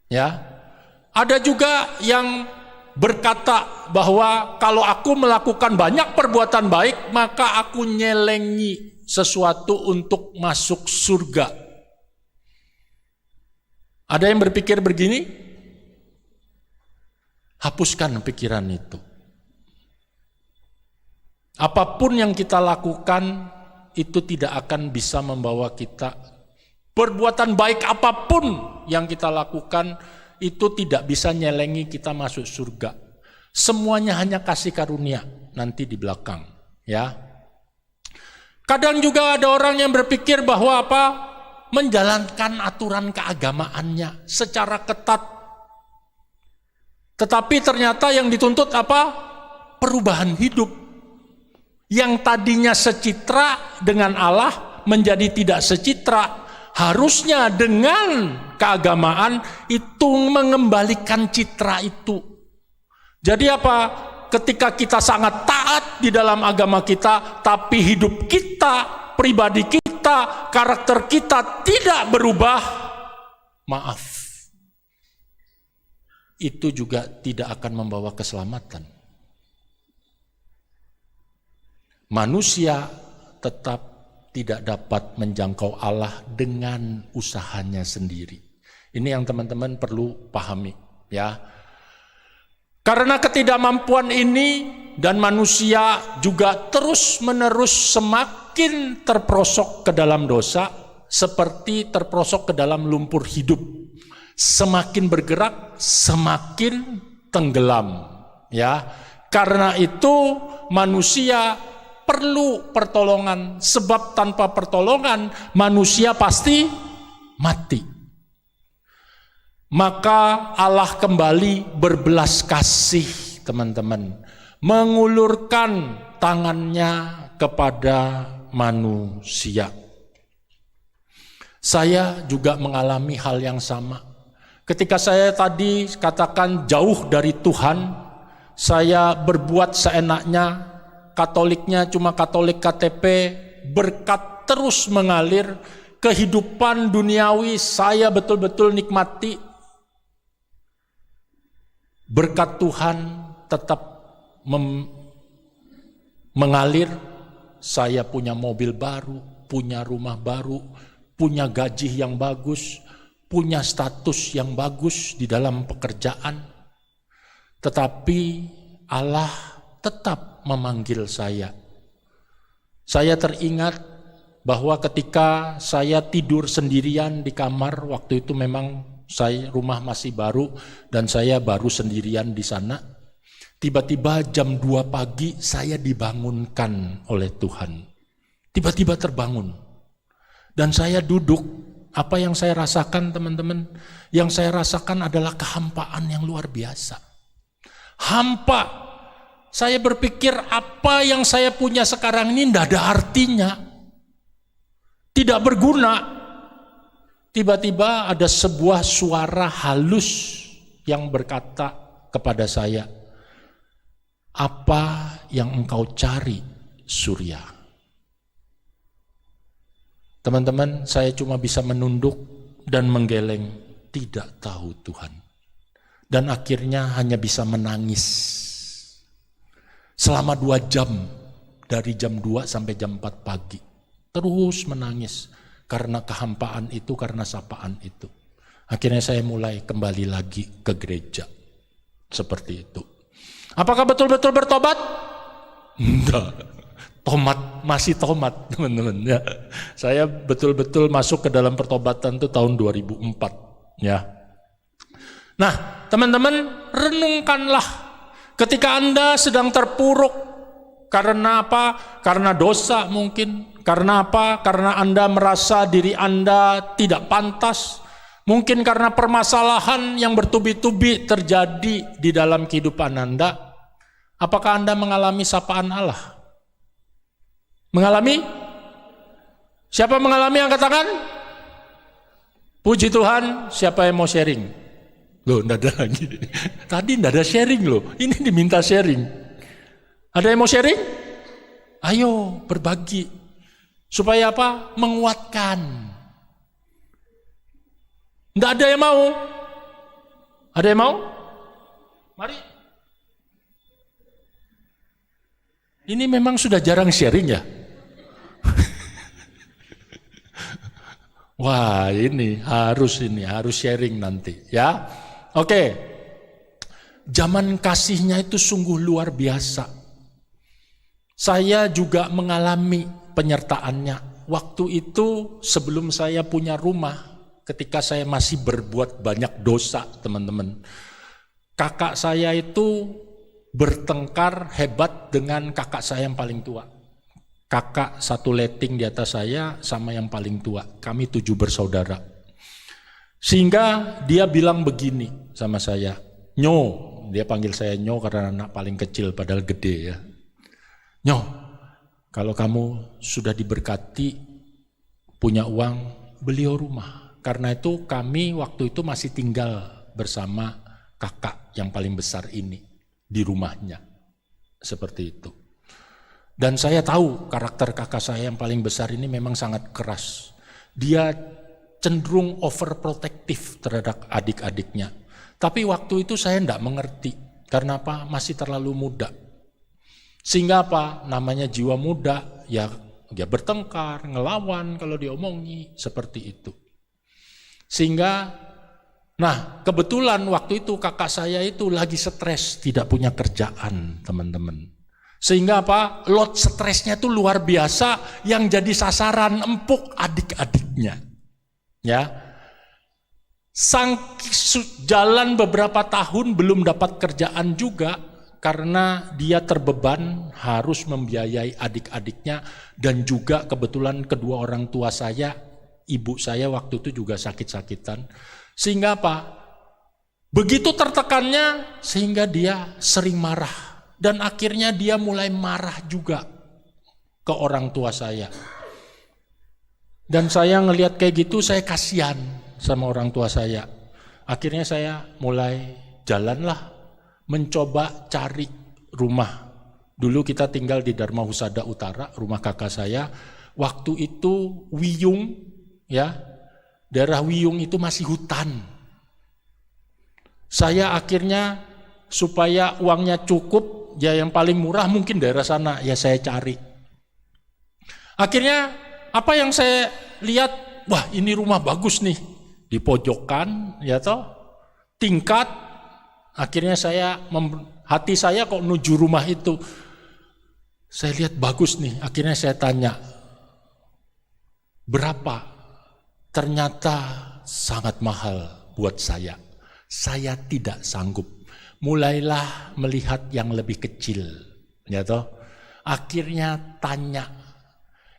Ya, ada juga yang berkata bahwa kalau aku melakukan banyak perbuatan baik, maka aku nyelengi sesuatu untuk masuk surga. Ada yang berpikir begini? Hapuskan pikiran itu. Apapun yang kita lakukan itu tidak akan bisa membawa kita. Perbuatan baik apapun yang kita lakukan itu tidak bisa nyelengi kita masuk surga. Semuanya hanya kasih karunia nanti di belakang, ya. Kadang juga ada orang yang berpikir bahwa apa? Menjalankan aturan keagamaannya secara ketat. Tetapi ternyata yang dituntut apa? Perubahan hidup. Yang tadinya secitra dengan Allah menjadi tidak secitra. Harusnya dengan keagamaan itu mengembalikan citra itu. Jadi apa? Ketika kita sangat taat di dalam agama kita, tapi hidup kita, pribadi kita, karakter kita tidak berubah, maaf, itu juga tidak akan membawa keselamatan. Manusia tetap tidak dapat menjangkau Allah dengan usahanya sendiri. Ini yang teman-teman perlu pahami, ya. Karena ketidakmampuan ini dan manusia juga terus-menerus semakin terperosok ke dalam dosa, seperti terperosok ke dalam lumpur hidup. Semakin bergerak, semakin tenggelam, ya. Karena itu manusia perlu pertolongan, sebab tanpa pertolongan manusia pasti mati. Maka Allah kembali berbelas kasih, teman-teman, mengulurkan tangannya kepada manusia. Saya juga mengalami hal yang sama. Ketika saya tadi katakan jauh dari Tuhan, saya berbuat seenaknya, Katoliknya cuma Katolik KTP, berkat terus mengalir, kehidupan duniawi saya betul-betul nikmati. Berkat Tuhan tetap mengalir, saya punya mobil baru, punya rumah baru, punya gaji yang bagus, punya status yang bagus di dalam pekerjaan. Tetapi Allah tetap memanggil saya. Saya teringat bahwa ketika saya tidur sendirian di kamar, waktu itu memang rumah masih baru dan saya baru sendirian di sana. Tiba-tiba jam 2 pagi saya dibangunkan oleh Tuhan. Tiba-tiba terbangun. Dan saya duduk. Apa yang saya rasakan, teman-teman? Yang saya rasakan adalah kehampaan yang luar biasa. Hampa. Saya berpikir apa yang saya punya sekarang ini tidak ada artinya. Tidak berguna. Tiba-tiba ada sebuah suara halus yang berkata kepada saya, "Apa yang engkau cari, Surya?" Teman-teman, saya cuma bisa menunduk dan menggeleng, tidak tahu Tuhan. Dan akhirnya hanya bisa menangis. Selama 2 jam, dari jam 2 sampai jam 4 pagi. Terus menangis, karena kehampaan itu, karena sapaan itu. Akhirnya saya mulai kembali lagi ke gereja. Seperti itu. Apakah betul-betul bertobat? Enggak. Masih tomat, teman-teman ya. Saya betul-betul masuk ke dalam pertobatan itu tahun 2004 ya. Nah, teman-teman, renungkanlah ketika Anda sedang terpuruk karena apa? Karena dosa mungkin. Karena apa? Karena Anda merasa diri Anda tidak pantas. Mungkin karena permasalahan yang bertubi-tubi terjadi di dalam kehidupan Anda. Apakah Anda mengalami sapaan Allah? Mengalami? Siapa mengalami, angkat tangan? Puji Tuhan, siapa yang mau sharing? Loh, enggak ada lagi. Tadi enggak ada sharing loh, ini diminta sharing. Ada yang mau sharing? Ayo, berbagi. Supaya apa? Menguatkan. Enggak ada yang mau? Ada yang mau? Mari. Ini memang sudah jarang sharing ya? Wah, ini harus sharing nanti ya. Oke. Zaman kasihnya itu sungguh luar biasa. Saya juga mengalami penyertaannya. Waktu itu sebelum saya punya rumah, ketika saya masih berbuat banyak dosa, teman-teman. Kakak saya itu bertengkar hebat dengan kakak saya yang paling tua. Kakak satu letting di atas saya sama yang paling tua. Kami 7 bersaudara. Sehingga dia bilang begini sama saya, "Nyo," dia panggil saya Nyo karena anak paling kecil padahal gede ya. "Nyo, kalau kamu sudah diberkati, punya uang, beli rumah." Karena itu kami waktu itu masih tinggal bersama kakak yang paling besar ini di rumahnya. Seperti itu. Dan saya tahu karakter kakak saya yang paling besar ini memang sangat keras. Dia cenderung overprotective terhadap adik-adiknya. Tapi waktu itu saya tidak mengerti. Karena apa? Masih terlalu muda. Sehingga apa? Namanya jiwa muda, ya bertengkar, ngelawan kalau diomongi, seperti itu. Sehingga, nah kebetulan waktu itu kakak saya itu lagi stres, tidak punya kerjaan, teman-teman. Sehingga apa? Load stresnya itu luar biasa, yang jadi sasaran empuk adik-adiknya. Ya. Jalan beberapa tahun belum dapat kerjaan juga karena dia terbeban harus membiayai adik-adiknya dan juga kebetulan kedua orang tua saya, ibu saya waktu itu juga sakit-sakitan. Sehingga apa? Begitu tertekannya sehingga dia sering marah. Dan akhirnya dia mulai marah juga ke orang tua saya. Dan saya ngelihat kayak gitu, saya kasihan sama orang tua saya. Akhirnya saya mulai jalanlah mencoba cari rumah. Dulu kita tinggal di Dharma Husada Utara, rumah kakak saya. Waktu itu Wiyung, ya, daerah Wiyung itu masih hutan. Saya akhirnya supaya uangnya cukup, ya yang paling murah mungkin daerah sana, ya saya cari. Akhirnya apa yang saya lihat, wah ini rumah bagus nih, di pojokan, ya toh, tingkat. Akhirnya hati saya kok menuju rumah itu. Saya lihat bagus nih, akhirnya saya tanya, berapa? Ternyata sangat mahal buat saya. Saya tidak sanggup. Mulailah melihat yang lebih kecil, ya toh. Akhirnya tanya,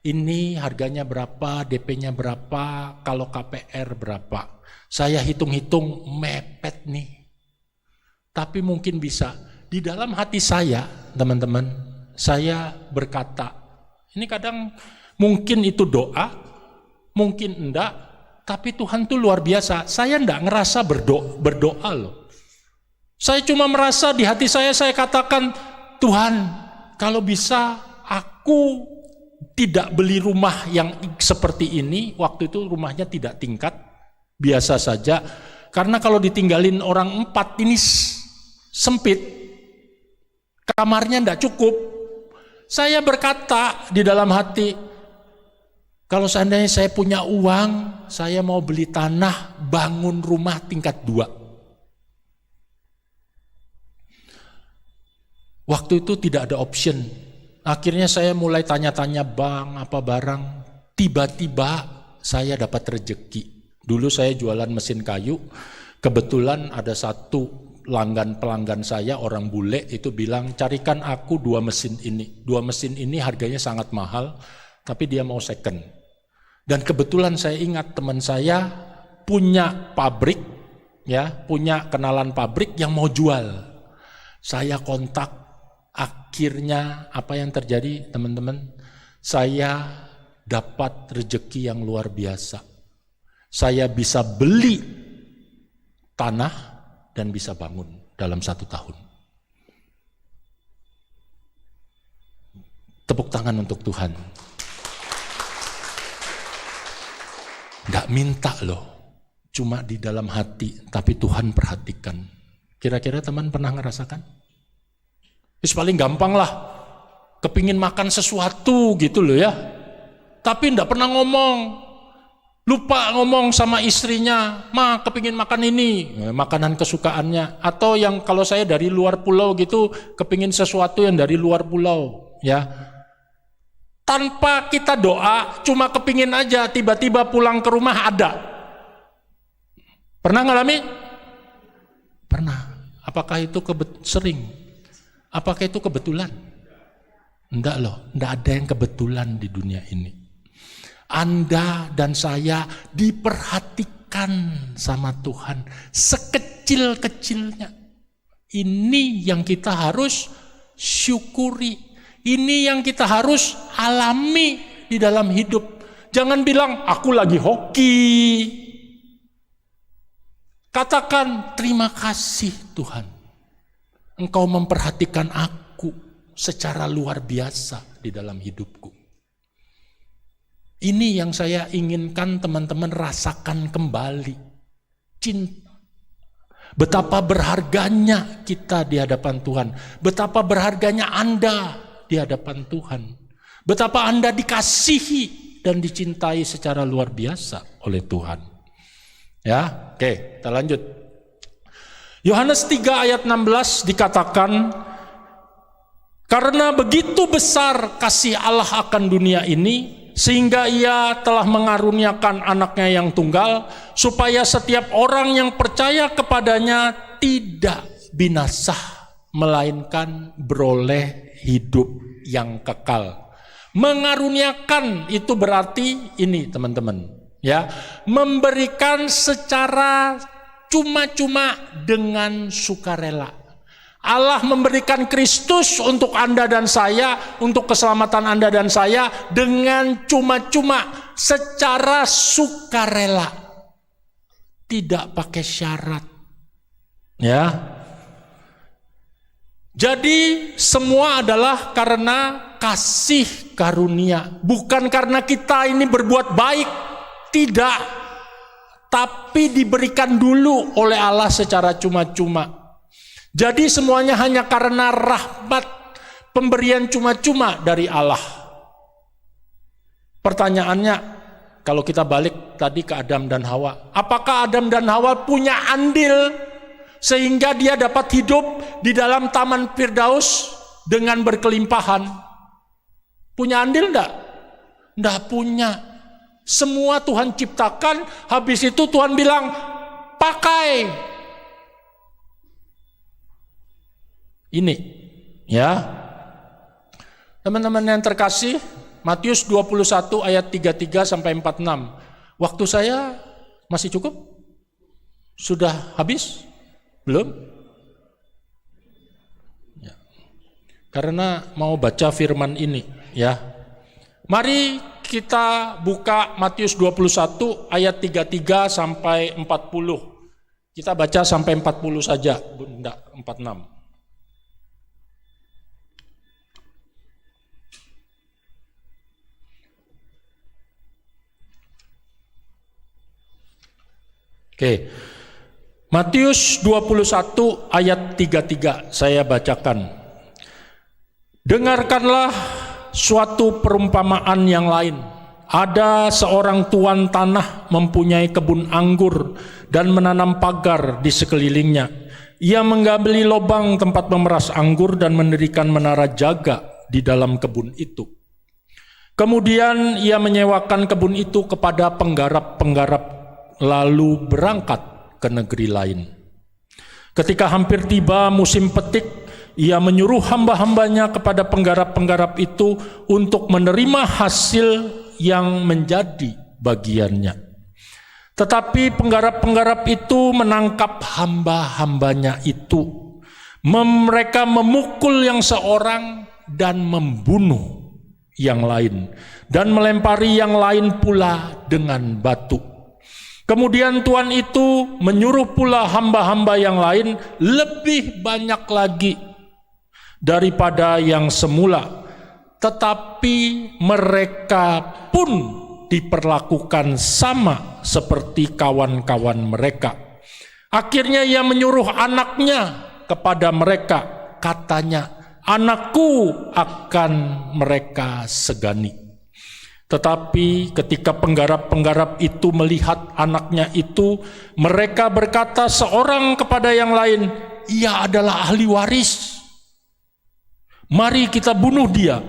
ini harganya berapa, DP-nya berapa, kalau KPR berapa. Saya hitung-hitung mepet nih. Tapi mungkin bisa. Di dalam hati saya, teman-teman, saya berkata, ini kadang mungkin itu doa, mungkin enggak, tapi Tuhan tuh luar biasa. Saya enggak ngerasa berdoa loh. Saya cuma merasa di hati saya katakan, Tuhan, kalau bisa aku tidak beli rumah yang seperti ini. Waktu itu rumahnya tidak tingkat, biasa saja. Karena kalau ditinggalin orang 4 ini sempit, kamarnya enggak cukup. Saya berkata di dalam hati, kalau seandainya saya punya uang, saya mau beli tanah, bangun rumah tingkat 2. Waktu itu tidak ada option. Akhirnya saya mulai tanya-tanya bank, apa barang. Tiba-tiba saya dapat rezeki. Dulu saya jualan mesin kayu. Kebetulan ada satu pelanggan saya, orang bule, itu bilang, carikan aku 2 mesin ini. 2 mesin ini harganya sangat mahal, tapi dia mau second. Dan kebetulan saya ingat teman saya punya pabrik, ya, punya kenalan pabrik yang mau jual. Saya kontak. Akhirnya apa yang terjadi, teman-teman? Saya dapat rezeki yang luar biasa. Saya bisa beli tanah dan bisa bangun dalam 1 tahun. Tepuk tangan untuk Tuhan. Nggak minta loh, cuma di dalam hati, tapi Tuhan perhatikan. Kira-kira teman pernah ngerasakan? Paling gampang lah, kepingin makan sesuatu gitu loh ya, tapi nggak pernah ngomong, lupa ngomong sama istrinya, ma kepingin makan ini, makanan kesukaannya. Atau yang kalau saya dari luar pulau gitu, kepingin sesuatu yang dari luar pulau, ya. Tanpa kita doa, cuma kepingin aja, tiba-tiba pulang ke rumah ada. Pernah ngalami? Pernah. Apakah itu sering? Apakah itu kebetulan? Enggak loh, enggak ada yang kebetulan di dunia ini. Anda dan saya diperhatikan sama Tuhan sekecil-kecilnya. Ini yang kita harus syukuri. Ini yang kita harus alami di dalam hidup. Jangan bilang, aku lagi hoki. Katakan, terima kasih Tuhan. Engkau memperhatikan aku secara luar biasa di dalam hidupku. Ini yang saya inginkan teman-teman rasakan kembali. Cinta. Betapa berharganya kita di hadapan Tuhan. Betapa berharganya Anda di hadapan Tuhan. Betapa Anda dikasihi dan dicintai secara luar biasa oleh Tuhan. Ya, oke, kita lanjut. Yohanes 3 ayat 16 dikatakan, karena begitu besar kasih Allah akan dunia ini, sehingga ia telah mengaruniakan anaknya yang tunggal, supaya setiap orang yang percaya kepadanya tidak binasa, melainkan beroleh hidup yang kekal. Mengaruniakan itu berarti ini teman-teman, ya, memberikan secara cuma-cuma dengan sukarela. Allah memberikan Kristus untuk Anda dan saya, untuk keselamatan Anda dan saya, dengan cuma-cuma secara sukarela. tidak pakai syarat. Ya. Jadi semua adalah karena kasih karunia, bukan karena kita ini berbuat baik, tidak. Tapi diberikan dulu oleh Allah secara cuma-cuma. Jadi semuanya hanya karena rahmat, pemberian cuma-cuma dari Allah. Pertanyaannya, kalau kita balik tadi ke Adam dan Hawa, apakah Adam dan Hawa punya andil sehingga dia dapat hidup di dalam Taman Firdaus dengan berkelimpahan? Punya andil enggak? Enggak punya. Semua Tuhan ciptakan, habis itu Tuhan bilang, pakai. Ini, ya. Teman-teman yang terkasih, Matius 21 ayat 33 sampai 46. Waktu saya masih cukup? Sudah habis? Belum? Ya. Karena mau baca firman ini, ya. Mari kita buka Matius 21 ayat 33 sampai 40. Kita baca sampai 40 saja, enggak 46. Oke. Matius 21 ayat 33 saya bacakan. Dengarkanlah suatu perumpamaan yang lain. Ada seorang tuan tanah mempunyai kebun anggur dan menanam pagar di sekelilingnya. Ia menggali lubang tempat memeras anggur dan mendirikan menara jaga di dalam kebun itu. Kemudian ia menyewakan kebun itu kepada penggarap-penggarap lalu berangkat ke negeri lain. Ketika hampir tiba musim petik, ia menyuruh hamba-hambanya kepada penggarap-penggarap itu untuk menerima hasil yang menjadi bagiannya. Tetapi penggarap-penggarap itu menangkap hamba-hambanya itu. Mereka memukul yang seorang dan membunuh yang lain, dan melempari yang lain pula dengan batu. Kemudian Tuhan itu menyuruh pula hamba-hamba yang lain lebih banyak lagi daripada yang semula. Tetapi mereka pun diperlakukan sama seperti kawan-kawan mereka. Akhirnya ia menyuruh anaknya kepada mereka. Katanya, anakku akan mereka segani. Tetapi ketika penggarap-penggarap itu melihat anaknya itu, mereka berkata seorang kepada yang lain, ia adalah ahli waris. Mari kita bunuh dia,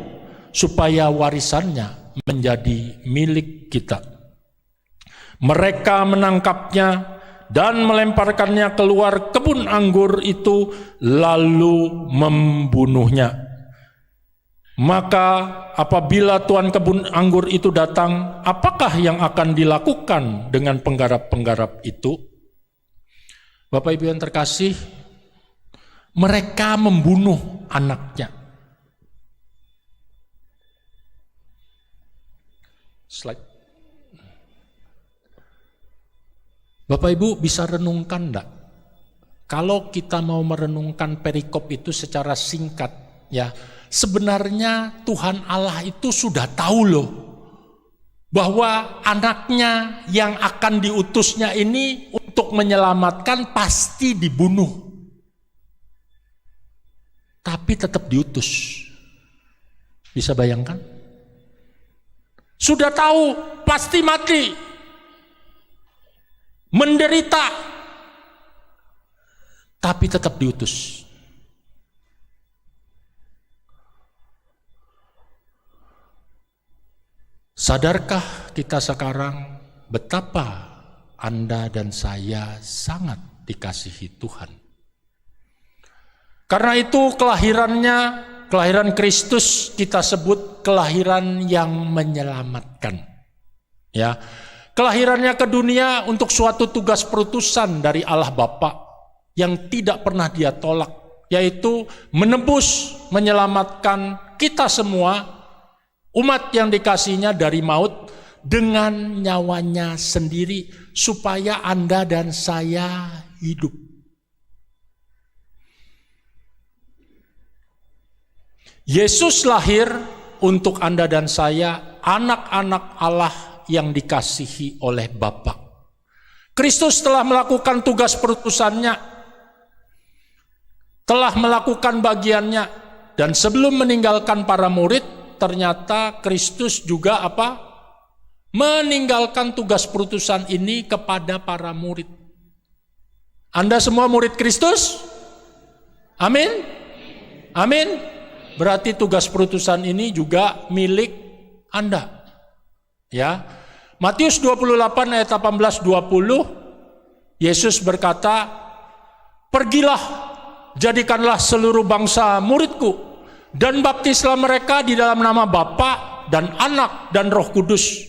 supaya warisannya menjadi milik kita. Mereka menangkapnya dan melemparkannya keluar kebun anggur itu, lalu membunuhnya. Maka apabila tuan kebun anggur itu datang, apakah yang akan dilakukan dengan penggarap-penggarap itu? Bapak Ibu yang terkasih, mereka membunuh anaknya. Slide. Bapak Ibu bisa renungkan enggak? Kalau kita mau merenungkan perikop itu secara singkat, ya, sebenarnya Tuhan Allah itu sudah tahu loh bahwa anaknya yang akan diutusnya ini untuk menyelamatkan pasti dibunuh. Tapi tetap diutus. Bisa bayangkan? Sudah tahu pasti mati. Menderita. Tapi tetap diutus. Sadarkah kita sekarang betapa Anda dan saya sangat dikasihi Tuhan? Karena itu kelahiran Kristus kita sebut kelahiran yang menyelamatkan. Ya, kelahirannya ke dunia untuk suatu tugas perutusan dari Allah Bapa yang tidak pernah Dia tolak, yaitu menebus, menyelamatkan kita semua, umat yang dikasihinya dari maut dengan nyawanya sendiri supaya Anda dan saya hidup. Yesus lahir untuk Anda dan saya, anak-anak Allah yang dikasihi oleh Bapa. Kristus telah melakukan tugas perutusannya, telah melakukan bagiannya, dan sebelum meninggalkan para murid, ternyata Kristus juga meninggalkan tugas perutusan ini kepada para murid. Anda semua murid Kristus? Amin? Amin? Berarti tugas perutusan ini juga milik Anda. Ya. Matius 28 ayat 18-20, Yesus berkata, "Pergilah, jadikanlah seluruh bangsa muridku, dan baptislah mereka di dalam nama Bapa dan Anak dan Roh Kudus,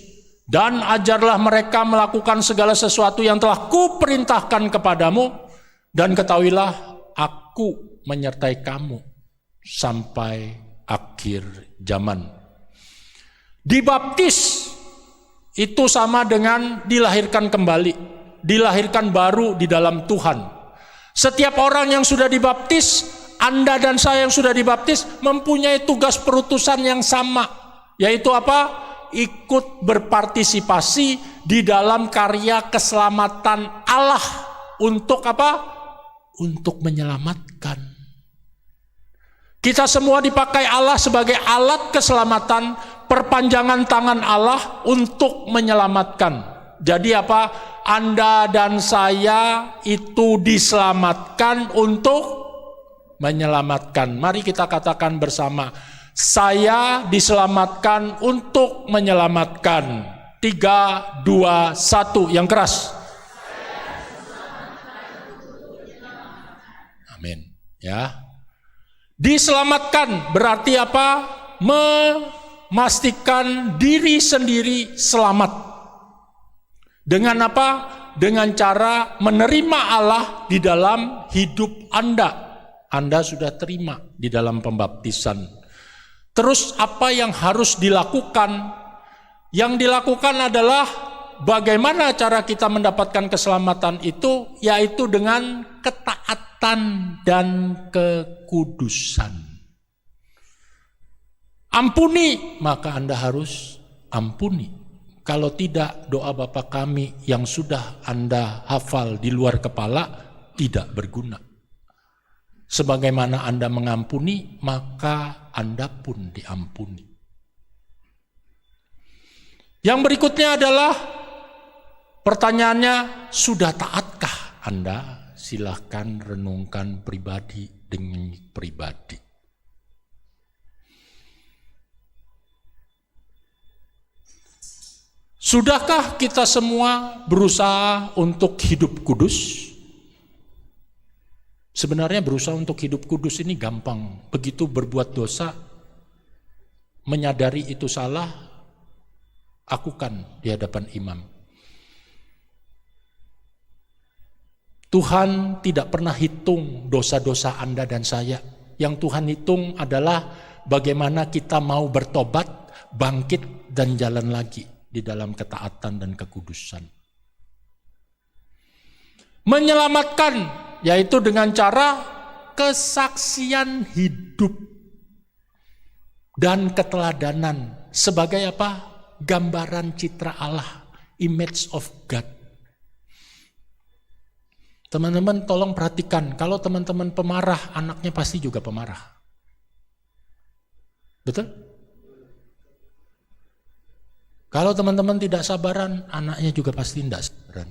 dan ajarlah mereka melakukan segala sesuatu yang telah kuperintahkan kepadamu, dan ketahuilah aku menyertai kamu sampai akhir zaman." Dibaptis itu sama dengan dilahirkan kembali, dilahirkan baru di dalam Tuhan. Setiap orang yang sudah dibaptis, Anda dan saya yang sudah dibaptis, mempunyai tugas perutusan yang sama, yaitu apa? Ikut berpartisipasi di dalam karya keselamatan Allah. Untuk apa? Untuk menyelamatkan. Kita semua dipakai Allah sebagai alat keselamatan, perpanjangan tangan Allah untuk menyelamatkan. Jadi apa? Anda dan saya itu diselamatkan untuk menyelamatkan. Mari kita katakan bersama, saya diselamatkan untuk menyelamatkan. 3, 2, 1, yang keras. Amin. Ya. Diselamatkan berarti apa? Memastikan diri sendiri selamat. Dengan apa? Dengan cara menerima Allah di dalam hidup Anda. Anda sudah terima di dalam pembaptisan. Terus apa yang harus dilakukan? Yang dilakukan adalah bagaimana cara kita mendapatkan keselamatan itu, yaitu dengan ketaatan dan kekudusan. Ampuni, maka Anda harus ampuni. Kalau tidak, doa Bapa kami yang sudah Anda hafal di luar kepala tidak berguna. Sebagaimana Anda mengampuni, maka Anda pun diampuni. Yang berikutnya adalah pertanyaannya, sudah taatkah Anda? Silahkan renungkan pribadi demi pribadi. Sudahkah kita semua berusaha untuk hidup kudus? Sebenarnya berusaha untuk hidup kudus ini gampang. Begitu berbuat dosa, menyadari itu salah, akukan di hadapan imam. Tuhan tidak pernah hitung dosa-dosa Anda dan saya. Yang Tuhan hitung adalah bagaimana kita mau bertobat, bangkit, dan jalan lagi di dalam ketaatan dan kekudusan. Menyelamatkan, yaitu dengan cara kesaksian hidup dan keteladanan sebagai apa? Gambaran citra Allah, image of God. Teman-teman tolong perhatikan, kalau teman-teman pemarah, anaknya pasti juga pemarah. Betul? Kalau teman-teman tidak sabaran, anaknya juga pasti tidak sabaran.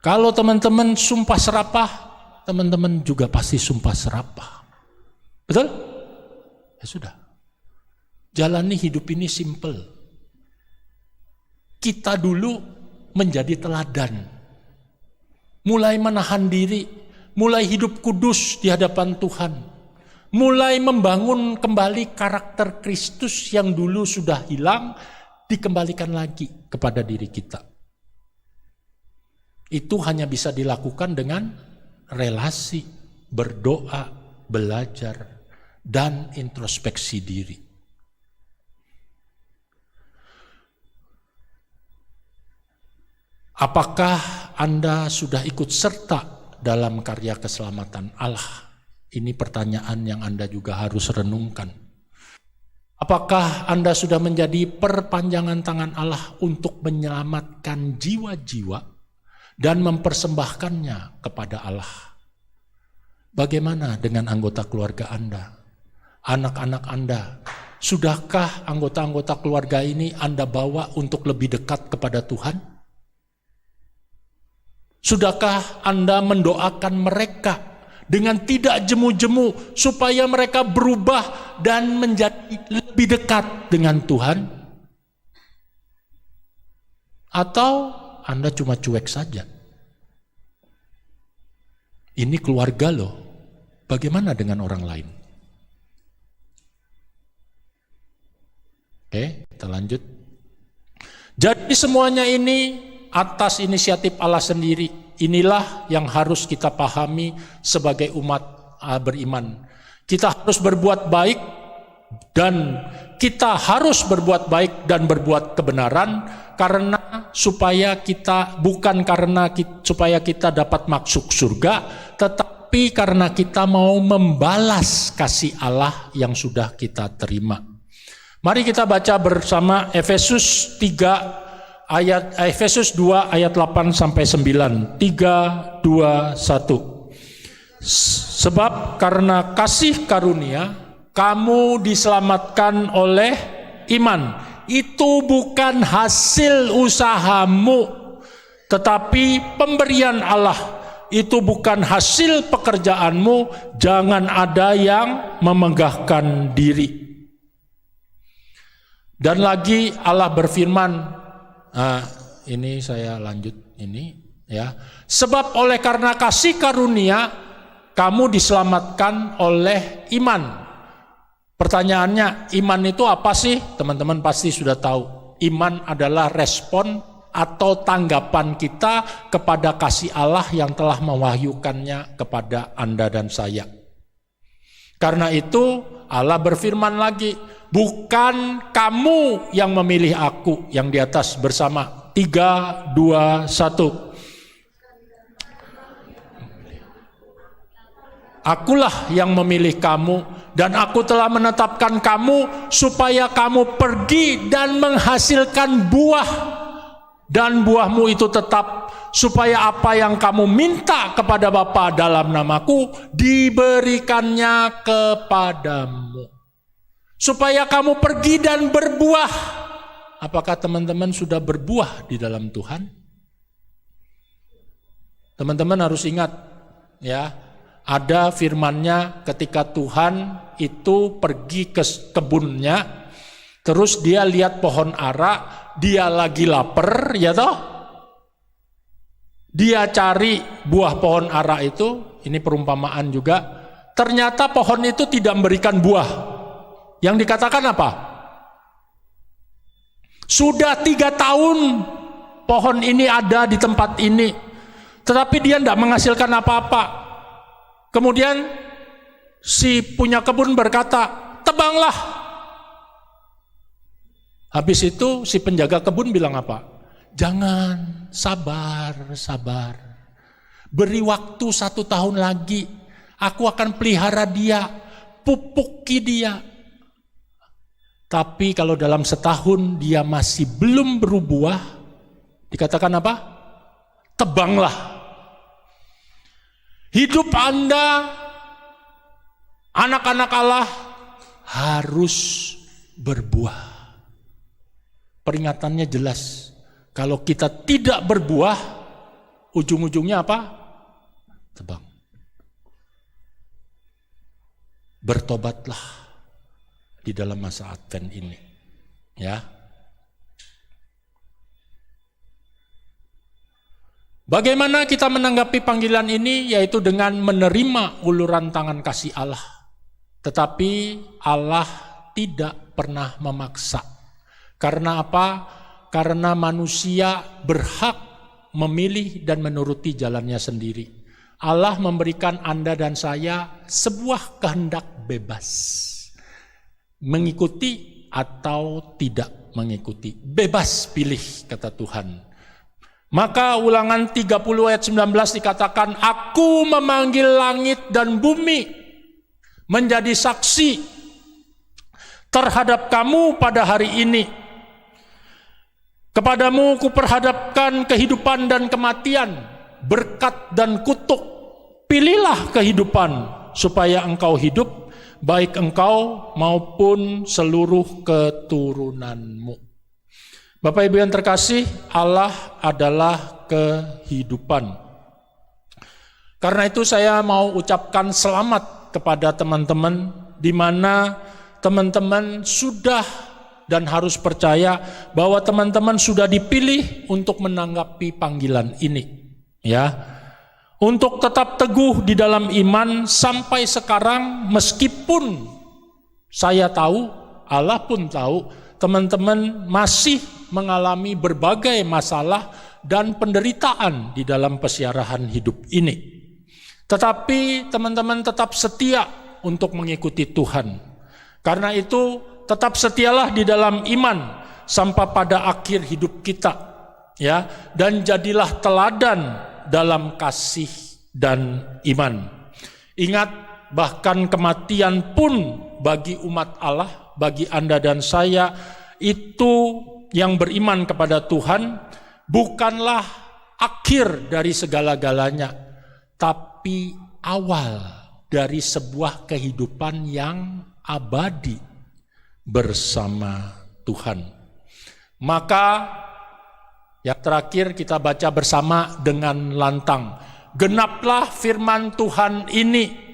Kalau teman-teman sumpah serapah, teman-teman juga pasti sumpah serapah. Betul? Ya sudah. Jalani hidup ini simple. Kita dulu menjadi teladan. Mulai menahan diri, mulai hidup kudus di hadapan Tuhan. Mulai membangun kembali karakter Kristus yang dulu sudah hilang, dikembalikan lagi kepada diri kita. Itu hanya bisa dilakukan dengan relasi, berdoa, belajar, dan introspeksi diri. Apakah Anda sudah ikut serta dalam karya keselamatan Allah? Ini pertanyaan yang Anda juga harus renungkan. Apakah Anda sudah menjadi perpanjangan tangan Allah untuk menyelamatkan jiwa-jiwa dan mempersembahkannya kepada Allah? Bagaimana dengan anggota keluarga Anda? Anak-anak Anda? Sudahkah anggota-anggota keluarga ini Anda bawa untuk lebih dekat kepada Tuhan? Sudahkah Anda mendoakan mereka dengan tidak jemu-jemu supaya mereka berubah dan menjadi lebih dekat dengan Tuhan? Atau Anda cuma cuek saja? Ini keluarga loh. Bagaimana dengan orang lain? Oke, kita lanjut. Jadi semuanya ini atas inisiatif Allah sendiri. Inilah yang harus kita pahami sebagai umat beriman. Kita harus berbuat baik dan kita harus berbuat baik dan berbuat kebenaran karena supaya kita supaya kita dapat masuk surga, tetapi karena kita mau membalas kasih Allah yang sudah kita terima. Mari kita baca bersama Efesus 2 ayat 8 sampai 9. 3, 2, 1. Sebab karena kasih karunia kamu diselamatkan oleh iman. Itu bukan hasil usahamu, tetapi pemberian Allah. Itu bukan hasil pekerjaanmu. Jangan ada yang memegahkan diri. Dan lagi Allah berfirman, ini saya lanjut ini ya. Sebab oleh karena kasih karunia kamu diselamatkan oleh iman. Pertanyaannya, iman itu apa sih? Teman-teman pasti sudah tahu. Iman adalah respon atau tanggapan kita kepada kasih Allah yang telah mewahyukannya kepada Anda dan saya. Karena itu Allah berfirman lagi, bukan kamu yang memilih aku, yang di atas bersama. 3, 2, 1. Akulah yang memilih kamu dan aku telah menetapkan kamu supaya kamu pergi dan menghasilkan buah dan buahmu itu tetap, supaya apa yang kamu minta kepada Bapa dalam namaku diberikannya kepadamu. Supaya kamu pergi dan berbuah. Apakah teman-teman sudah berbuah di dalam Tuhan? Teman-teman harus ingat ya, ada firman-Nya ketika Tuhan itu pergi ke kebunnya, terus dia lihat pohon ara, dia lagi lapar, ya toh? Dia cari buah pohon ara itu, ini perumpamaan juga. Ternyata pohon itu tidak memberikan buah. Yang dikatakan apa? Sudah 3 tahun pohon ini ada di tempat ini, tetapi dia tidak menghasilkan apa-apa. Kemudian si punya kebun berkata, tebanglah. Habis itu si penjaga kebun bilang apa? Jangan, sabar. Beri waktu 1 tahun lagi. Aku akan pelihara dia, pupuki dia. Tapi kalau dalam setahun dia masih belum berbuah, dikatakan apa? Tebanglah. Hidup Anda, anak-anak Allah, harus berbuah. Peringatannya jelas. Kalau kita tidak berbuah, ujung-ujungnya apa? Tebang. Bertobatlah di dalam masa Advent ini. Ya. Bagaimana kita menanggapi panggilan ini? Yaitu dengan menerima uluran tangan kasih Allah. Tetapi Allah tidak pernah memaksa. Karena apa? Karena manusia berhak memilih dan menuruti jalannya sendiri. Allah memberikan Anda dan saya sebuah kehendak bebas. Mengikuti atau tidak mengikuti. Bebas pilih, kata Tuhan. Maka Ulangan 30 ayat 19 dikatakan, Aku memanggil langit dan bumi menjadi saksi terhadap kamu pada hari ini. Kepadamu kuperhadapkan kehidupan dan kematian, berkat dan kutuk. Pilihlah kehidupan supaya engkau hidup, baik engkau maupun seluruh keturunanmu. Bapak Ibu yang terkasih, Allah adalah kehidupan. Karena itu saya mau ucapkan selamat kepada teman-teman, di mana teman-teman sudah dan harus percaya bahwa teman-teman sudah dipilih untuk menanggapi panggilan ini. Ya, untuk tetap teguh di dalam iman sampai sekarang, meskipun saya tahu, Allah pun tahu, teman-teman masih mengalami berbagai masalah dan penderitaan di dalam pesiarahan hidup ini. Tetapi teman-teman tetap setia untuk mengikuti Tuhan. Karena itu tetap setialah di dalam iman sampai pada akhir hidup kita, ya, dan jadilah teladan dalam kasih dan iman. Ingat, bahkan kematian pun bagi umat Allah, bagi Anda dan saya, itu yang beriman kepada Tuhan bukanlah akhir dari segala-galanya, tapi awal dari sebuah kehidupan yang abadi bersama Tuhan. Maka yang terakhir kita baca bersama dengan lantang, genaplah firman Tuhan ini.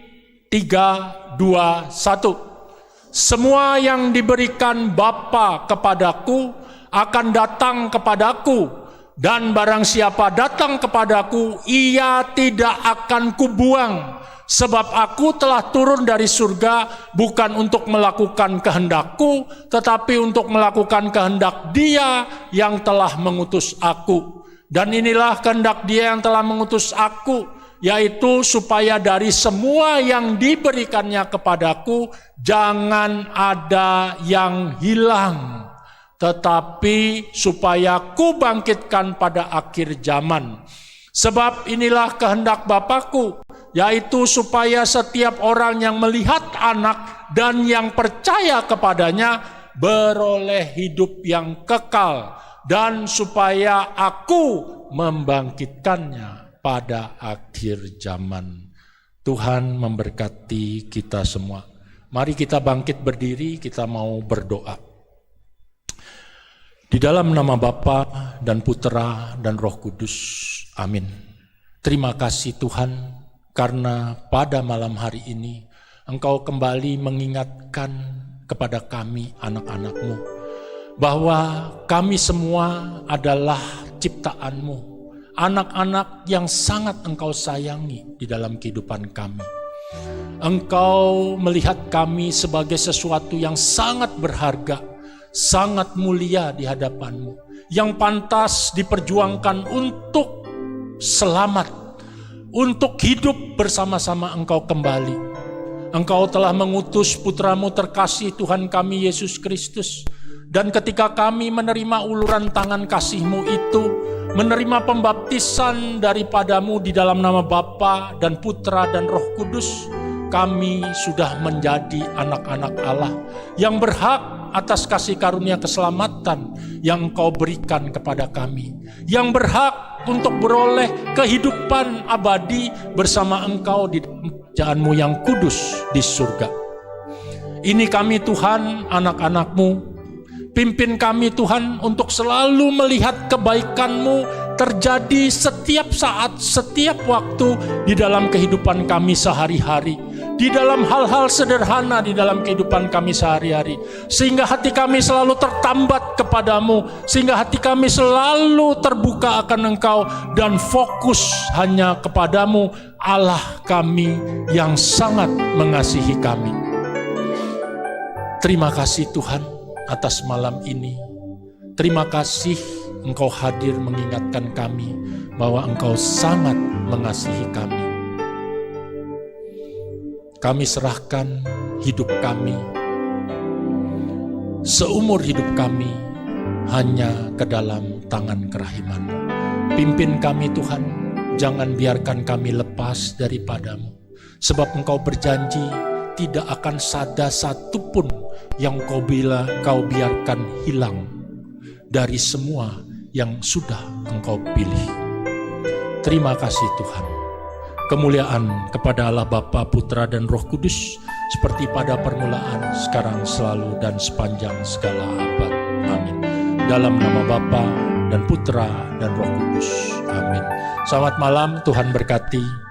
3, 2, 1. Semua yang diberikan Bapa kepadaku akan datang kepadaku, dan barang siapa datang kepadaku, ia tidak akan kubuang. Sebab aku telah turun dari surga bukan untuk melakukan kehendakku, tetapi untuk melakukan kehendak Dia yang telah mengutus aku. Dan inilah kehendak Dia yang telah mengutus aku, yaitu supaya dari semua yang diberikannya kepadaku jangan ada yang hilang, tetapi supaya ku bangkitkan pada akhir zaman. Sebab inilah kehendak Bapakku, yaitu supaya setiap orang yang melihat Anak dan yang percaya kepadanya beroleh hidup yang kekal, dan supaya aku membangkitkannya pada akhir zaman. Tuhan memberkati kita semua. Mari kita bangkit berdiri, kita mau berdoa. Di dalam nama Bapa dan Putera dan Roh Kudus. Amin. Terima kasih Tuhan, karena pada malam hari ini Engkau kembali mengingatkan kepada kami anak-anak-Mu bahwa kami semua adalah ciptaan-Mu, anak-anak yang sangat Engkau sayangi di dalam kehidupan kami. Engkau melihat kami sebagai sesuatu yang sangat berharga, sangat mulia di hadapan-Mu, yang pantas diperjuangkan untuk selamat, untuk hidup bersama-sama Engkau kembali. Engkau telah mengutus Putra-Mu terkasih Tuhan kami Yesus Kristus, dan ketika kami menerima uluran tangan kasih-Mu itu, menerima pembaptisan daripadamu di dalam nama Bapa dan Putra dan Roh Kudus, kami sudah menjadi anak-anak Allah yang berhak atas kasih karunia keselamatan yang Engkau berikan kepada kami, yang berhak untuk beroleh kehidupan abadi bersama Engkau di kerajaan-Mu yang kudus di surga. Ini kami Tuhan, anak-anak-Mu. Pimpin kami Tuhan untuk selalu melihat kebaikan-Mu terjadi setiap saat, setiap waktu di dalam kehidupan kami sehari-hari, di dalam hal-hal sederhana di dalam kehidupan kami sehari-hari, sehingga hati kami selalu tertambat kepadamu, sehingga hati kami selalu terbuka akan Engkau dan fokus hanya kepadamu, Allah kami yang sangat mengasihi kami. Terima kasih Tuhan atas malam ini. Terima kasih Engkau hadir mengingatkan kami bahwa Engkau sangat mengasihi kami. Kami serahkan hidup kami, seumur hidup kami hanya ke dalam tangan kerahiman-Mu. Pimpin kami Tuhan, jangan biarkan kami lepas daripada-Mu. Sebab Engkau berjanji tidak akan ada satupun yang Kau biarkan hilang dari semua yang sudah Engkau pilih. Terima kasih Tuhan. Kemuliaan kepada Allah Bapa, Putra, dan Roh Kudus, seperti pada permulaan, sekarang, selalu, dan sepanjang segala abad. Amin. Dalam nama Bapa dan Putra dan Roh Kudus. Amin. Selamat malam, Tuhan berkati.